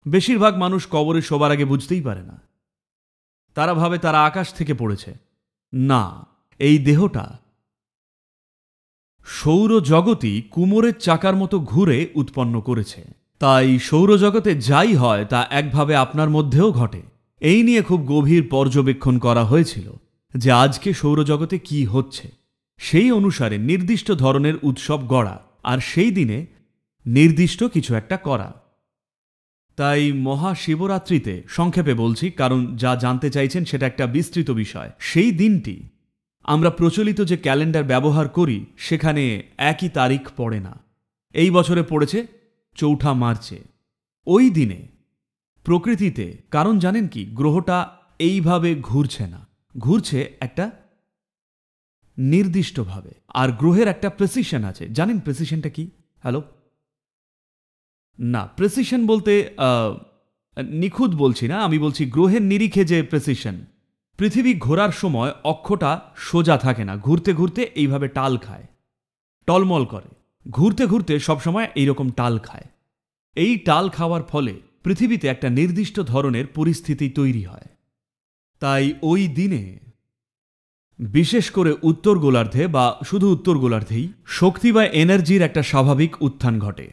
S4: বেশিরভাগ মানুষ কবরে শোবার আগে বুঝতেই পারে না। তারা ভাবে তারা আকাশ থেকে পড়েছে। না, এই দেহটা সৌরজগতই কুমোরের চাকার মতো ঘুরে উৎপন্ন করেছে। তাই সৌরজগতে যাই হয় তা একভাবে আপনার মধ্যেও ঘটে। এই নিয়ে খুব গভীর পর্যবেক্ষণ করা হয়েছিল যে আজকে সৌরজগতে কি হচ্ছে, সেই অনুসারে নির্দিষ্ট ধরনের উৎসব গড়া আর সেই দিনে নির্দিষ্ট কিছু একটা করা। তাই মহাশিবরাত্রিতে, সংক্ষেপে বলছি কারণ যা জানতে চাইছেন সেটা একটা বিস্তৃত বিষয়, সেই দিনটি আমরা প্রচলিত যে ক্যালেন্ডার ব্যবহার করি সেখানে একই তারিখ পড়ে না। এই বছরে পড়েছে ৪ মার্চে। ওই দিনে প্রকৃতিতে, কারণ জানেন কি, গ্রহটা এইভাবে ঘুরছে না, ঘুরছে একটা নির্দিষ্টভাবে। আর গ্রহের একটা প্রেসিশন আছে। জানেন প্রেসিশনটা কি? হ্যালো? না, প্রেসিশন বলতে নিখুঁত বলছি না, আমি বলছি গ্রহের নিরিখে যে প্রেসিশন। পৃথিবী ঘোরার সময় অক্ষটা সোজা থাকে না, ঘুরতে ঘুরতে এইভাবে টাল খায়, টলমল করে, ঘুরতে ঘুরতে সবসময় এইরকম টাল খায়। এই টাল খাওয়ার ফলে পৃথিবীতে একটা নির্দিষ্ট ধরনের পরিস্থিতি তৈরি হয়। তাই ওই দিনে বিশেষ করে উত্তর গোলার্ধে বা শুধু উত্তর গোলার্ধেই শক্তি বা এনার্জির একটা স্বাভাবিক উত্থান ঘটে।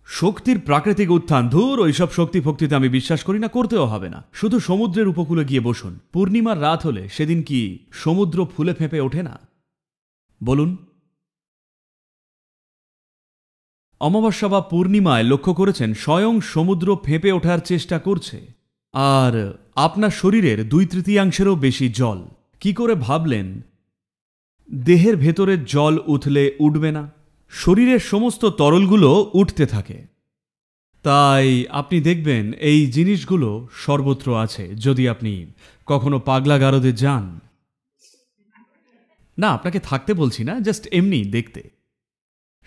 S4: শক্তির প্রাকৃতিক উত্থান, ধুর ওইসব শক্তি ফক্তিতে আমি বিশ্বাস করি না, করতেও হবে না। শুধু সমুদ্রের উপকূলে গিয়ে বসুন, পূর্ণিমার রাত হলে সেদিন কি সমুদ্র ফুলে ফেঁপে ওঠে না? বলুন। অমাবস্যা বা পূর্ণিমায় লক্ষ্য করেছেন স্বয়ং সমুদ্র ফেঁপে ওঠার চেষ্টা করছে। আর আপনার শরীরের 2/3 বেশি জল। কি করে ভাবলেন দেহের ভেতরের জল উঠলে উঠবে না? শরীরের সমস্ত তরলগুলো উঠতে থাকে। তাই আপনি দেখবেন এই জিনিসগুলো সর্বত্র আছে। যদি আপনি কখনো পাগলাগারদে যান, না আপনাকে থাকতে বলছি না, জাস্ট এমনি দেখতে,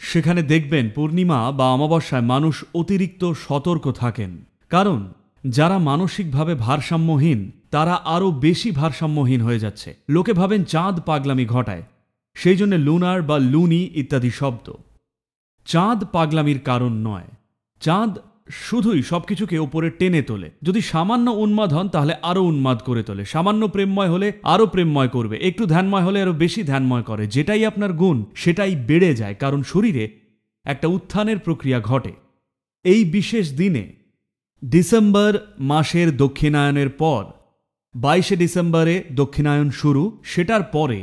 S4: সেখানে দেখবেন পূর্ণিমা বা অমাবস্যায় মানুষ অতিরিক্ত সতর্ক থাকেন। কারণ যারা মানসিকভাবে ভারসাম্যহীন তারা আরও বেশি ভারসাম্যহীন হয়ে যাচ্ছে। লোকে ভাবেন চাঁদ পাগলামি ঘটায়, সেই জন্য লুনার বা লুনি ইত্যাদি শব্দ। চাঁদ পাগলামির কারণ নয়, চাঁদ শুধুই সবকিছুকে ওপরে টেনে তোলে। যদি সামান্য উন্মাদ হন তাহলে আরও উন্মাদ করে তোলে, সামান্য প্রেমময় হলে আরও প্রেমময় করবে, একটু ধ্যানময় হলে আরও বেশি ধ্যানময় করে। যেটাই আপনার গুণ সেটাই বেড়ে যায়, কারণ শরীরে একটা উত্থানের প্রক্রিয়া ঘটে। এই বিশেষ দিনে ডিসেম্বর মাসের দক্ষিণায়নের পর, 22শে ডিসেম্বরে দক্ষিণায়ন শুরু, সেটার পরে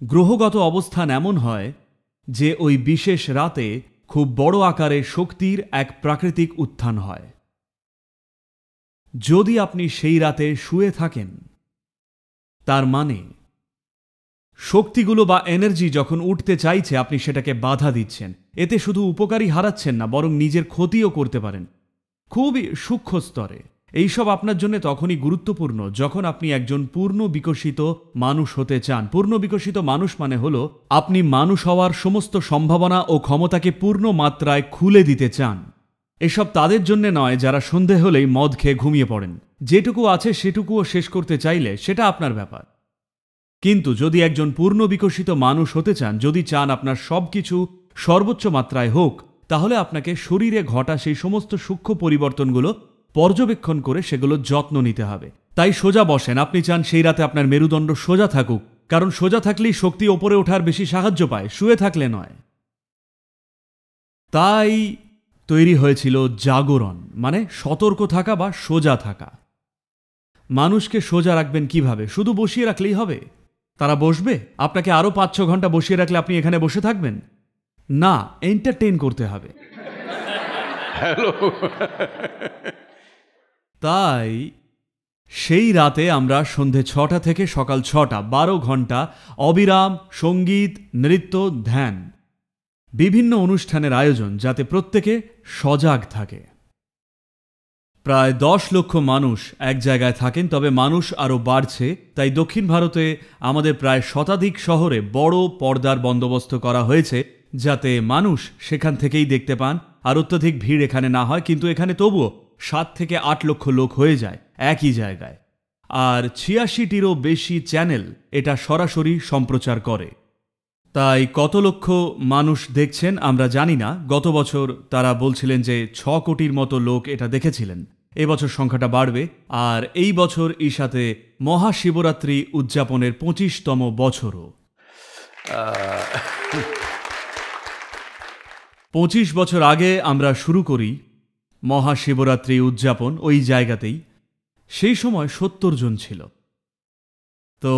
S4: গ্রহগত অবস্থান এমন হয় যে ওই বিশেষ রাতে খুব বড় আকারে শক্তির এক প্রাকৃতিক উত্থান হয়। যদি আপনি সেই রাতে শুয়ে থাকেন, তার মানে শক্তিগুলো বা এনার্জি যখন উঠতে চাইছে আপনি সেটাকে বাধা দিচ্ছেন। এতে শুধু উপকারী হারাচ্ছেন না, বরং নিজের ক্ষতিও করতে পারেন খুবই সূক্ষ্ম স্তরে। এইসব আপনার জন্য তখনই গুরুত্বপূর্ণ যখন আপনি একজন পূর্ণ বিকশিত মানুষ হতে চান। পূর্ণ বিকশিত মানুষ মানে হলো আপনি মানুষ হওয়ার সমস্ত সম্ভাবনা ও ক্ষমতাকে পূর্ণ মাত্রায় খুলে দিতে চান। এসব তাদের জন্য নয় যারা সন্ধে হলেই মদ খেয়ে ঘুমিয়ে পড়েন। যেটুকু আছে সেটুকুও শেষ করতে চাইলে সেটা আপনার ব্যাপার। কিন্তু যদি একজন পূর্ণ বিকশিত মানুষ হতে চান, যদি চান আপনার সবকিছু সর্বোচ্চ মাত্রায় হোক, তাহলে আপনাকে শরীরে ঘটা সেই সমস্ত সূক্ষ্ম পরিবর্তনগুলো পর্যবেক্ষণ করে সেগুলোর যত্ন নিতে হবে। তাই সোজা বসেন। আপনি চান সেই রাতে আপনার মেরুদণ্ড সোজা থাকুক, কারণ সোজা থাকলেই শক্তি ওপরে ওঠার বেশি সাহায্য পায়, শুয়ে থাকলে নয়। তাই তৈরি হয়েছিল জাগরণ, মানে সতর্ক থাকা বা সোজা থাকা। মানুষকে সোজা রাখবেন কিভাবে? শুধু বসিয়ে রাখলেই হবে? তারা বসবে? আপনাকে আরও 5-6 ঘন্টা বসিয়ে রাখলে আপনি এখানে বসে থাকবেন না, এন্টারটেইন করতে হবে। তাই সেই রাতে আমরা সন্ধে 6টা থেকে সকাল 6টা 12 ঘন্টা অবিরাম সঙ্গীত, নৃত্য, ধ্যান, বিভিন্ন অনুষ্ঠানের আয়োজন, যাতে প্রত্যেকে সজাগ থাকে। প্রায় 10 লক্ষ মানুষ এক জায়গায় থাকেন, তবে মানুষ আরও বাড়ছে। তাই দক্ষিণ ভারতে আমাদের প্রায় শতাধিক শহরে বড় পর্দার বন্দোবস্ত করা হয়েছে, যাতে মানুষ সেখান থেকেই দেখতে পান আর অত্যধিক ভিড় এখানে না হয়। কিন্তু এখানে তবুও 7 থেকে 8 লক্ষ লোক হয়ে যায় একই জায়গায়। আর 86টিরও বেশি চ্যানেল এটা সরাসরি সম্প্রচার করে। তাই কত লক্ষ মানুষ দেখছেন আমরা জানি না। গত বছর তারা বলছিলেন যে 6 কোটির মতো লোক এটা দেখেছিলেন। এবছর সংখ্যাটা বাড়বে। আর এই বছর ইশাতে মহাশিবরাত্রি উদযাপনের 25তম বছরও। 25 বছর আগে আমরা শুরু করি মহাশিবরাত্রি উদযাপন ওই জায়গাতেই। সেই সময় 70 জন ছিল। তো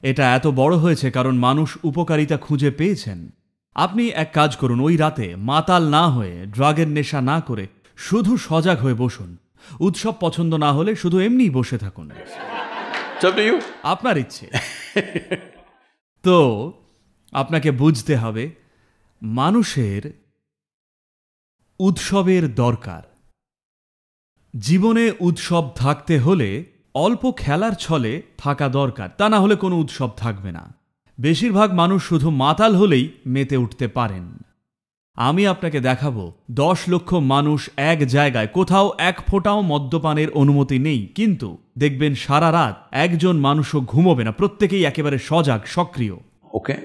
S4: এটা এত বড় হয়েছে কারণ মানুষ উপকারিতা খুঁজে পেয়েছেন। আপনি এক কাজ করুন, ওই রাতে মাতাল না হয়ে, ড্রাগের নেশা না করে শুধু সজাগ হয়ে বসুন। উৎসব পছন্দ না হলে শুধু এমনিই বসে থাকুন,
S7: It's up to you.
S4: আপনার ইচ্ছে। তো আপনাকে বুঝতে হবে মানুষের উৎসবের দরকার। জীবনে উৎসব থাকতে হলে অল্প খেলার ছলে থাকা দরকার, তা না হলে কোনো উৎসব থাকবে না। বেশিরভাগ মানুষ শুধু মাতাল হলেই মেতে উঠতে পারেন। আমি আপনাকে দেখাবো 10 লক্ষ মানুষ এক জায়গায়, কোথাও এক ফোঁটাও মদ্যপানের অনুমতি নেই, কিন্তু দেখবেন সারা রাত একজন মানুষও ঘুমোবে না, প্রত্যেকেই একেবারে সজাগ, সক্রিয়।
S7: Okay.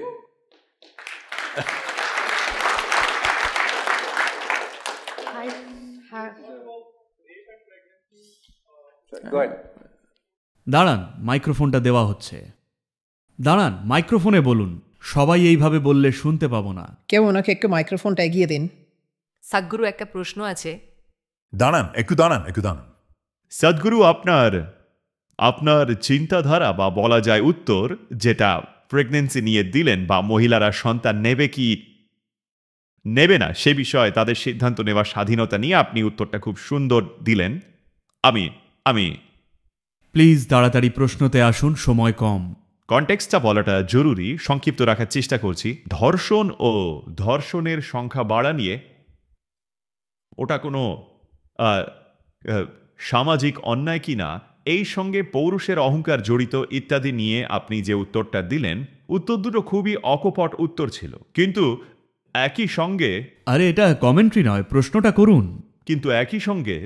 S7: Go ahead.
S4: দাঁড়ান, মাইক্রোফোনটা দেওয়া হচ্ছে। দাঁড়ান, মাইক্রোফোনে বলুন। সবাই এইভাবে বললে শুনতে পাবো না।
S8: কেউ ওনাকে একটু মাইক্রোফোনটা এগিয়ে দিন।
S3: সাদগুরু, একটা প্রশ্ন আছে।
S6: দাঁড়ান একটু, দাঁড়ান একটু, দাঁড়ান। সদ্গুরু, আপনার চিন্তাধারা বা বলা যায় উত্তর, যেটা প্রেগনেন্সি নিয়ে দিলেন বা মহিলারা সন্তান নেবে কি নেবে না সে বিষয়ে তাদের সিদ্ধান্ত নেওয়ার স্বাধীনতা নিয়ে আপনি উত্তরটা খুব সুন্দর দিলেন। আমি
S4: প্লিজ তাড়াতাড়ি প্রশ্নতে আসুন, সময় কম।
S6: কনটেক্সটটা বলাটা জরুরি, সংক্ষিপ্ত রাখার চেষ্টা করছি। ধর্ষণ ও ধর্ষণের সংখ্যা বাড়া নিয়ে ওটা কোনো সামাজিক অন্যায় কিনা, এই সঙ্গে পৌরুষের অহংকার জড়িত ইত্যাদি নিয়ে আপনি যে উত্তরটা দিলেন, উত্তর দুটো খুবই অকপট উত্তর ছিল, কিন্তু একই সঙ্গে
S4: আরে এটা কমেন্ট্রি নয়, প্রশ্নটা করুন।
S6: কিন্তু একই সঙ্গে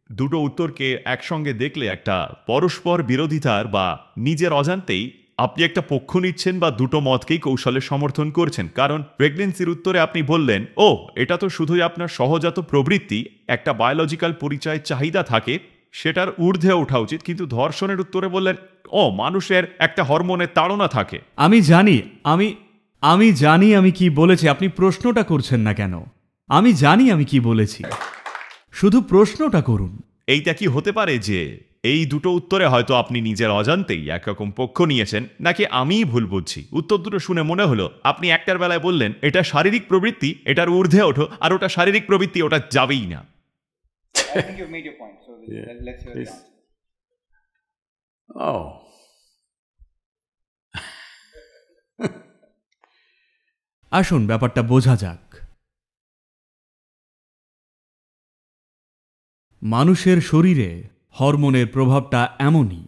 S6: দুটো উত্তরকে একসঙ্গে দেখলে একটা পরস্পর বিরোধিতার বা নিজের অজান্তেই আপনি একটা পক্ষ নিচ্ছেন বা দুটো মতকেই কৌশলে সমর্থন করছেন। কারণ প্রেগনেন্সির উত্তরে আপনি বললেন, ও এটা তো শুধুই আপনার সহজাত প্রবৃত্তি, একটা বায়োলজিক্যাল পরিচয় চাহিদা থাকে, সেটার ঊর্ধ্বে ওঠা উচিত। কিন্তু ধর্ষণের উত্তরে বললেন, ও মানুষের একটা হরমোনের তাড়না থাকে।
S4: আমি জানি আমি কি বলেছি, আপনি প্রশ্নটা করছেন না কেন? আমি জানি আমি কি বলেছি, শুধু প্রশ্নটা করুন।
S6: এইটা কি হতে পারে যে এই দুটো উত্তরে হয়তো আপনি নিজের অজান্তেই একরকম পক্ষ নিয়েছেন, নাকি আমিই ভুল বুঝছি? উত্তর দুটো শুনে মনে হলো আপনি একটার বেলায় বললেন এটা শারীরিক প্রবৃত্তি, এটার ঊর্ধ্বে ওঠো, আর ওটা শারীরিক প্রবৃত্তি, ওটা যাবেই না।
S9: I think you've made your point. So let's hear the answer.
S7: Oh.
S4: আসুন ব্যাপারটা বোঝা যাক। মানুষের শরীরে হরমোনের প্রভাবটা এমনই,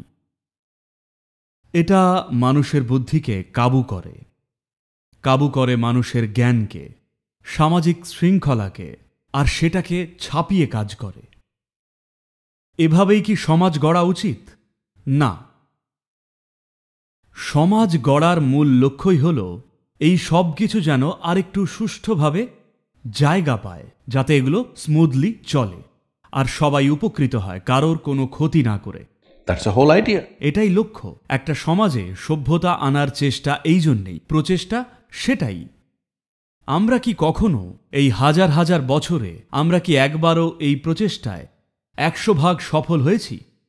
S4: এটা মানুষের বুদ্ধিকে কাবু করে মানুষের জ্ঞানকে, সামাজিক শৃঙ্খলাকে, আর সেটাকে ছাপিয়ে কাজ করে। এভাবেই কি সমাজ গড়া উচিত? না, সমাজ গড়ার মূল লক্ষ্যই হল এই সব কিছু যেন আরেকটু সুষ্ঠুভাবে জায়গা পায়, যাতে এগুলো স্মুথলি চলে আর সবাই উপকৃত হয়, কারোর কোনো ক্ষতি না করে।
S7: That's the whole idea.
S4: এটাই লক্ষ্য। একটা সমাজে সভ্যতা আনার চেষ্টা এই জন্যেই, প্রচেষ্টা সেটাই। আমরা কি কখনো এই হাজার হাজার বছরে আমরা কি একবারও এই প্রচেষ্টায় 100% সফল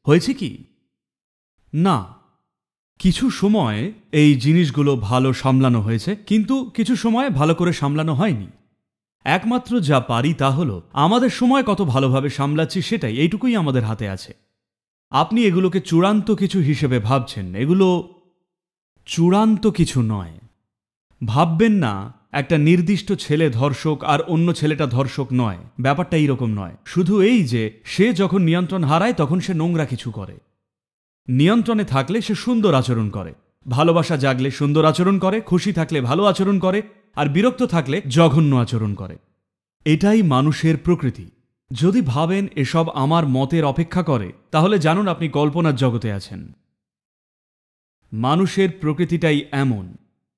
S4: হয়েছি কি? না। কিছু সময় এই জিনিসগুলো ভালো সামলানো হয়েছে, কিন্তু কিছু সময় ভালো করে সামলানো হয়নি। একমাত্র যা পারি তা হলো আমাদের সময় কত ভালোভাবে সামলাচ্ছি সেটাই, এইটুকুই আমাদের হাতে আছে। আপনি এগুলোকে চূড়ান্ত কিছু হিসেবে ভাবছেন, এগুলো চূড়ান্ত কিছু নয়। ভাববেন না একটা নির্দিষ্ট ছেলে ধর্ষক আর অন্য ছেলেটা ধর্ষক নয়, ব্যাপারটা এইরকম নয়। শুধু এই যে সে যখন নিয়ন্ত্রণ হারায় তখন সে নোংরা কিছু করে, নিয়ন্ত্রণে থাকলে সে সুন্দর আচরণ করে, ভালোবাসা জাগলে সুন্দর আচরণ করে, খুশি থাকলে ভালো আচরণ করে, আর বিরক্ত থাকলে জঘন্য আচরণ করে। এটাই মানুষের প্রকৃতি। যদি ভাবেন এসব আমার মতের অপেক্ষা করে, তাহলে জানুন আপনি কল্পনার জগতে আছেন। মানুষের প্রকৃতিটাই এমন।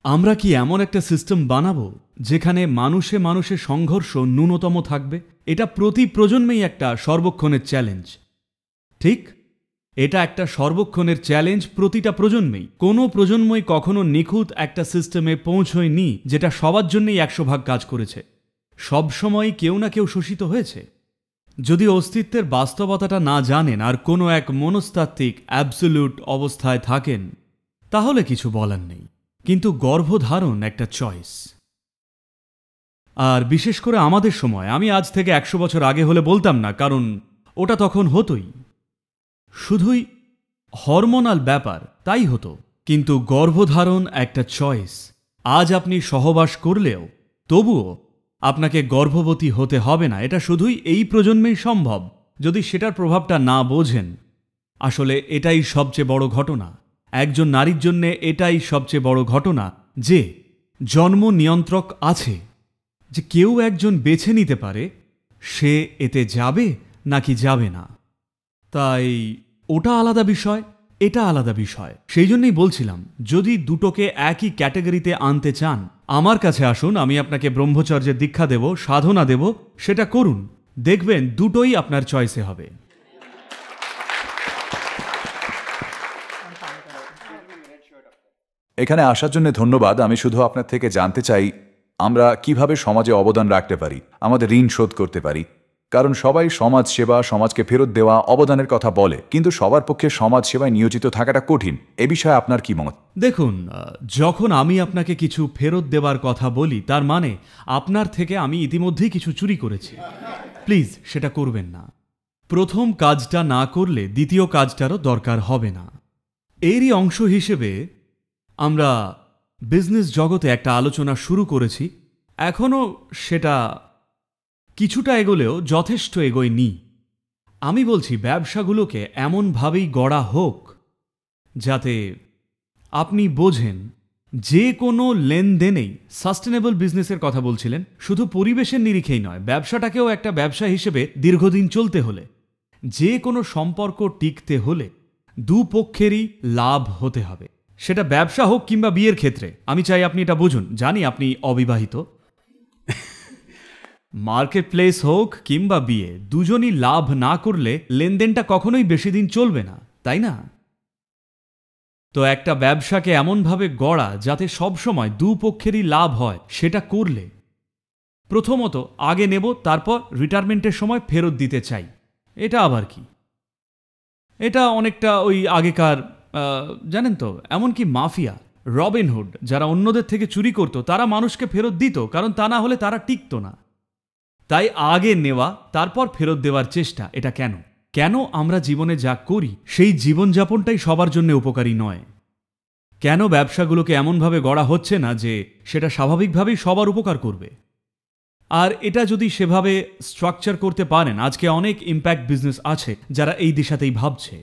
S4: আমরা কি এমন একটা সিস্টেম বানাবো যেখানে মানুষে মানুষে সংঘর্ষ ন্যূনতম থাকবে? এটা প্রতি প্রজন্মেই একটা সর্বক্ষণের চ্যালেঞ্জ, ঠিক? এটা একটা সর্বক্ষণের চ্যালেঞ্জ প্রতিটা প্রজন্মেই। কোনো প্রজন্মই কখনো নিখুঁত একটা সিস্টেমে পৌঁছয়নি যেটা সবার জন্যই 100 কাজ করেছে। সবসময় কেউ না কেউ শোষিত হয়েছে। যদি অস্তিত্বের বাস্তবতাটা না জানেন আর কোনো এক মনস্তাত্ত্বিক অ্যাবসোলিউট অবস্থায় থাকেন, তাহলে কিছু বলার নেই। কিন্তু গর্ভধারণ একটা চয়েস। আর বিশেষ করে আমাদের সময়, আমি আজ থেকে 100 বছর আগে হলে বলতাম না, কারণ ওটা তখন হতোই, শুধুই হরমোনাল ব্যাপার, তাই হতো। কিন্তু গর্ভধারণ একটা চয়েস। আজ আপনি সহবাস করলেও তবুও আপনাকে গর্ভবতী হতে হবে না। এটা শুধুই এই প্রজন্মেই সম্ভব। যদি সেটার প্রভাবটা না বোঝেন, আসলে এটাই সবচেয়ে বড় ঘটনা। একজন নারীর জন্যে এটাই সবচেয়ে বড় ঘটনা যে জন্ম নিয়ন্ত্রক আছে, যে কেউ একজন বেছে নিতে পারে সে এতে যাবে নাকি যাবে না। তাই ওটা আলাদা বিষয়, এটা আলাদা বিষয়। সেই জন্যই বলছিলাম, যদি দুটোকে একই ক্যাটাগরিতে আনতে চান, আমার কাছে আসুন, আমি আপনাকে ব্রহ্মচর্যের দীক্ষা দেব, সাধনা দেব, সেটা করুন, দেখবেন দুটোই আপনার চয়েসে হবে।
S10: এখানে আসার জন্য ধন্যবাদ। আমি শুধু আপনার থেকে জানতে চাই, আমরা কিভাবে সমাজে অবদান রাখতে পারি, আমাদের ঋণ শোধ করতে পারি। কারণ সবাই সমাজ সেবা, সমাজকে ফেরত দেওয়া, অবদানের কথা বলে, কিন্তু সবার পক্ষে সমাজ সেবায় নিয়োজিত থাকাটা কঠিন। এ বিষয়ে আপনার কি মত?
S4: দেখুন, যখন আমি আপনাকে কিছু ফেরত দেওয়ার কথা বলি, তার মানে আপনার থেকে আমি ইতিমধ্যেই কিছু চুরি করেছি। প্লিজ সেটা করবেন না। প্রথম কাজটা না করলে দ্বিতীয় কাজটারও দরকার হবে না। এরই অংশ হিসেবে আমরা বিজনেস জগতে একটা আলোচনা শুরু করেছি। এখনও সেটা কিছুটা এগোলেও যথেষ্ট এগোয়নি। আমি বলছি ব্যবসাগুলোকে এমনভাবেই গড়া হোক যাতে আপনি বোঝেন যে কোনো লেনদেনেই সাস্টেনেবল বিজনেসের কথা বলছিলেন, শুধু পরিবেশের নিরিখেই নয়, ব্যবসাটাকেও একটা ব্যবসা হিসেবে দীর্ঘদিন চলতে হলে, যে কোনো সম্পর্ক টিকতে হলে দুপক্ষেরই লাভ হতে হবে। সেটা ব্যবসা হোক কিংবা বিয়ের ক্ষেত্রে। আমি চাই আপনি এটা বুঝুন। জানি আপনি অবিবাহিত। মার্কেট প্লেস হোক কিংবা বিয়ে, দুজনই লাভ না করলে লেনদেনটা কখনোই বেশি দিন চলবে না, তাই না? তো একটা ব্যবসাকে এমনভাবে গড়া যাতে সবসময় দুপক্ষেরই লাভ হয়, সেটা করলে প্রথমত আগে নেব, তারপর রিটায়ারমেন্টের সময় ফেরত দিতে চাই। এটা আবার কি? এটা অনেকটা ওই আগেকার, জানেন তো, এমনকি মাফিয়া, রবিনহুড, যারা অন্যদের থেকে চুরি করত, তারা মানুষকে ফেরত দিত, কারণ তা না হলে তারা টিকত না। তাই আগে নেওয়া, তারপর ফেরত দেওয়ার চেষ্টা। এটা কেন? কেন আমরা জীবনে যা করি সেই জীবনযাপনটাই সবার জন্য উপকারী নয়? কেন ব্যবসাগুলোকে এমনভাবে গড়া হচ্ছে না যে সেটা স্বাভাবিকভাবেই সবার উপকার করবে? আর এটা যদি সেভাবে স্ট্রাকচার করতে পারেন, আজকে অনেক ইম্প্যাক্ট বিজনেস আছে যারা এই দিশাতেই ভাবছে।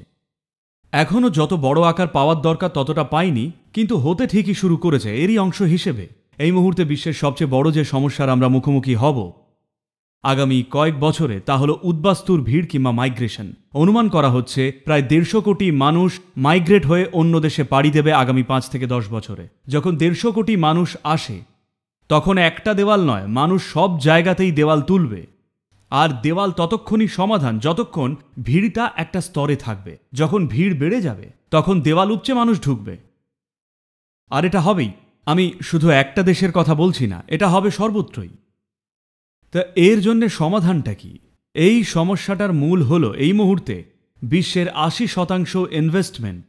S4: এখনও যত বড় আকার পাওয়ার দরকার ততটা পায়নি, কিন্তু হতে ঠিকই শুরু করেছে। এরই অংশ হিসেবে এই মুহূর্তে বিশ্বের সবচেয়ে বড় যে সমস্যার আমরা মুখোমুখি হব আগামী কয়েক বছরে, তা হলো উদ্বাস্তুর ভিড় কিংবা মাইগ্রেশন। অনুমান করা হচ্ছে প্রায় 150 কোটি মানুষ মাইগ্রেট হয়ে অন্য দেশে পাড়ি দেবে আগামী 5 থেকে 10 বছরে। যখন 150 কোটি মানুষ আসে, তখন একটা দেওয়াল নয়, মানুষ সব জায়গাতেই দেওয়াল তুলবে। আর দেওয়াল ততক্ষণই সমাধান যতক্ষণ ভিড়টা একটা স্তরে থাকবে। যখন ভিড় বেড়ে যাবে, তখন দেওয়াল উপচে মানুষ ঢুকবে। আর এটা হবেই। আমি শুধু একটা দেশের কথা বলছি না, এটা হবে সর্বত্রই। তা এর জন্য সমাধানটা কি? এই সমস্যাটার মূল হলো এই মুহূর্তে বিশ্বের 80% ইনভেস্টমেন্ট,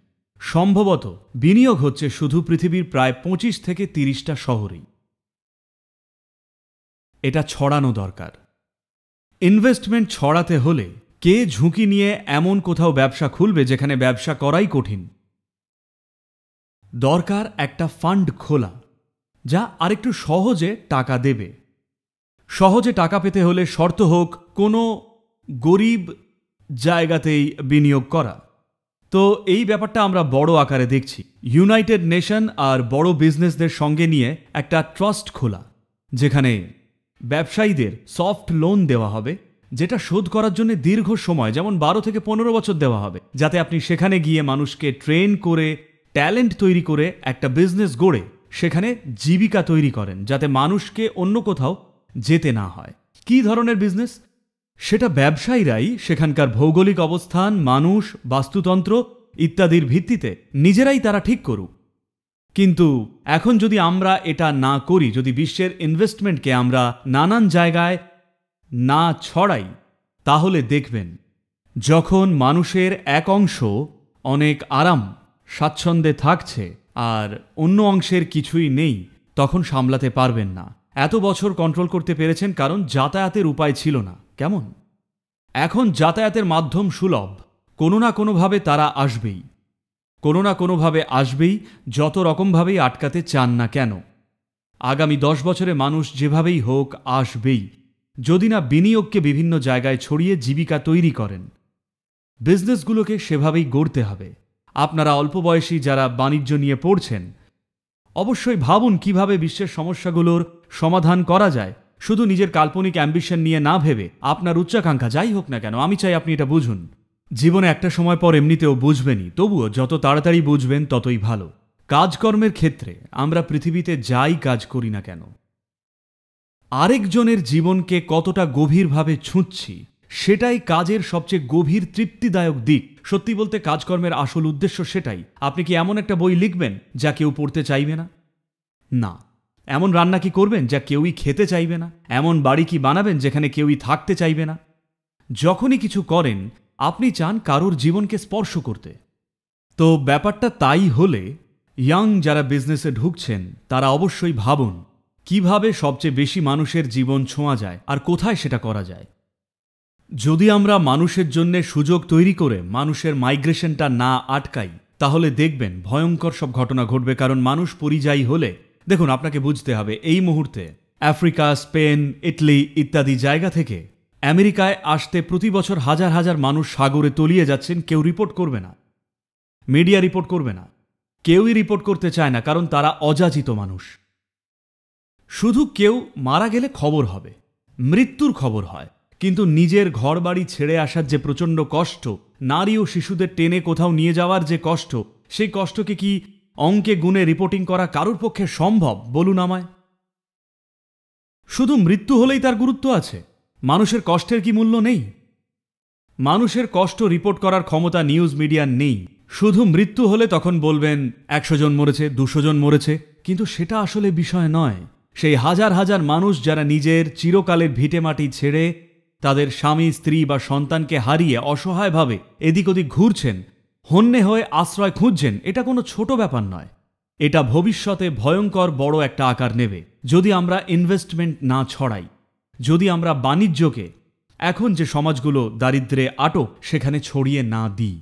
S4: সম্ভবত বিনিয়োগ হচ্ছে শুধু পৃথিবীর প্রায় 25 থেকে 30টা শহরেই। এটা ছড়ানো দরকার। ইনভেস্টমেন্ট ছড়াতে হলে কে ঝুঁকি নিয়ে এমন কোথাও ব্যবসা খুলবে যেখানে ব্যবসা করাই কঠিন? দরকার একটা ফান্ড খোলা যা আরেকটু সহজে টাকা দেবে। সহজে টাকা পেতে হলে শর্ত হোক কোনো গরিব জায়গাতেই বিনিয়োগ করা। তো এই ব্যাপারটা আমরা বড় আকারে দেখছি। ইউনাইটেড নেশন আর বড় বিজনেসদের সঙ্গে নিয়ে একটা ট্রাস্ট খোলা, যেখানে ব্যবসায়ীদের সফট লোন দেওয়া হবে, যেটা শোধ করার জন্য দীর্ঘ সময়, যেমন 12 থেকে 15 বছর দেওয়া হবে, যাতে আপনি সেখানে গিয়ে মানুষকে ট্রেন করে, ট্যালেন্ট তৈরি করে একটা বিজনেস গড়ে সেখানে জীবিকা তৈরি করেন, যাতে মানুষকে অন্য কোথাও যেতে না হয়। কি ধরনের বিজনেস? সেটা ব্যবসায়ীরাই সেখানকার ভৌগোলিক অবস্থান, মানুষ, বাস্তুতন্ত্র ইত্যাদির ভিত্তিতে নিজেরাই তারা ঠিক করুক। কিন্তু এখন যদি আমরা এটা না করি, যদি বিশ্বের ইনভেস্টমেন্টকে আমরা নানান জায়গায় না ছড়াই, তাহলে দেখবেন যখন মানুষের এক অংশ অনেক আরাম স্বাচ্ছন্দ্যে থাকছে আর অন্য অংশের কিছুই নেই, তখন সামলাতে পারবেন না। এত বছর কন্ট্রোল করতে পেরেছেন কারণ যাতায়াতের উপায় ছিল না। কেমন? এখন যাতায়াতের মাধ্যম সুলভ, কোনো না কোনোভাবে তারা আসবেই, কোনো না কোনোভাবে আসবেই, যত রকমভাবেই আটকাতে চান না কেন। আগামী 10 বছরে মানুষ যেভাবেই হোক আসবেই, যদি না বিনিয়োগকে বিভিন্ন জায়গায় ছড়িয়ে জীবিকা তৈরি করেন। বিজনেসগুলোকে সেভাবেই গড়তে হবে। আপনারা অল্প বয়সী যারা বাণিজ্য নিয়ে পড়ছেন, অবশ্যই ভাবুন কিভাবে বিশ্বের সমস্যাগুলোর সমাধান করা যায়, শুধু নিজের কাল্পনিক অ্যাম্বিশন নিয়ে না ভেবে। আপনার উচ্চাকাঙ্ক্ষা যাই হোক না কেন, আমি চাই আপনি এটা বুঝুন। জীবনে একটা সময় পর এমনিতেও বুঝবেনই, তবুও যত তাড়াতাড়ি বুঝবেন ততই ভালো। কাজকর্মের ক্ষেত্রে আমরা পৃথিবীতে যাই কাজ করি না কেন, আরেকজনের জীবনকে কতটা গভীরভাবে ছুঁচ্ছি, সেটাই কাজের সবচেয়ে গভীর তৃপ্তিদায়ক দিক। সত্যি বলতে কাজকর্মের আসল উদ্দেশ্য সেটাই। আপনি কি এমন একটা বই লিখবেন যা কেউ পড়তে চাইবে না? না। এমন রান্না কি করবেন যা কেউই খেতে চাইবে না? এমন বাড়ি কি বানাবেন যেখানে কেউই থাকতে চাইবে না? যখনই কিছু করেন আপনি চান কারোর জীবনকে স্পর্শ করতে। তো ব্যাপারটা তাই হলে ইয়াং যারা বিজনেসে ঢুকছেন তারা অবশ্যই ভাবুন কিভাবে সবচেয়ে বেশি মানুষের জীবন ছোঁয়া যায় আর কোথায় সেটা করা যায়। যদি আমরা মানুষের জন্য সুযোগ তৈরি করে মানুষের মাইগ্রেশনটা না আটকাই, তাহলে দেখবেন ভয়ঙ্কর সব ঘটনা ঘটবে। কারণ মানুষ পরিযায়ী হলে, দেখুন আপনাকে বুঝতে হবে, এই মুহূর্তে আফ্রিকা, স্পেন, ইটালি ইত্যাদি জায়গা থেকে আমেরিকায় আসতে প্রতি বছর হাজার হাজার মানুষ সাগরে তলিয়ে যাচ্ছেন। কেউ রিপোর্ট করবে না, মিডিয়া রিপোর্ট করবে না, কেউই রিপোর্ট করতে চায় না, কারণ তারা অযাচিত মানুষ। শুধু কেউ মারা গেলে খবর হবে, মৃত্যুর খবর হয়, কিন্তু নিজের ঘরবাড়ি ছেড়ে আসার যে প্রচণ্ড কষ্ট, নারী ও শিশুদের টেনে কোথাও নিয়ে যাওয়ার যে কষ্ট, সেই কষ্টকে কি অঙ্কে গুণে রিপোর্টিং করা কারোর পক্ষে সম্ভব? বলুন আমায়। শুধু মৃত্যু হলেই তার গুরুত্ব আছে? মানুষের কষ্টের কি মূল্য নেই? মানুষের কষ্ট রিপোর্ট করার ক্ষমতা নিউজ মিডিয়ার নেই। শুধু মৃত্যু হলে তখন বলবেন 100 জন মরেছে, 200 জন মরেছে, কিন্তু সেটা আসলে বিষয় নয়। সেই হাজার হাজার মানুষ যারা নিজের চিরকালের ভিটেমাটি ছেড়ে তাদের স্বামী, স্ত্রী বা সন্তানকে হারিয়ে অসহায়ভাবে এদিক ওদিক ঘুরছেন, হন্যে হয়ে আশ্রয় খুঁজছেন, এটা কোনো ছোট ব্যাপার নয়। এটা ভবিষ্যতে ভয়ঙ্কর বড় একটা আকার নেবে যদি আমরা ইনভেস্টমেন্ট না ছড়াই, যদি আমরা বাণিজ্যকে এখন যে সমাজগুলো দারিদ্র্যে আটক সেখানে ছড়িয়ে না দিই।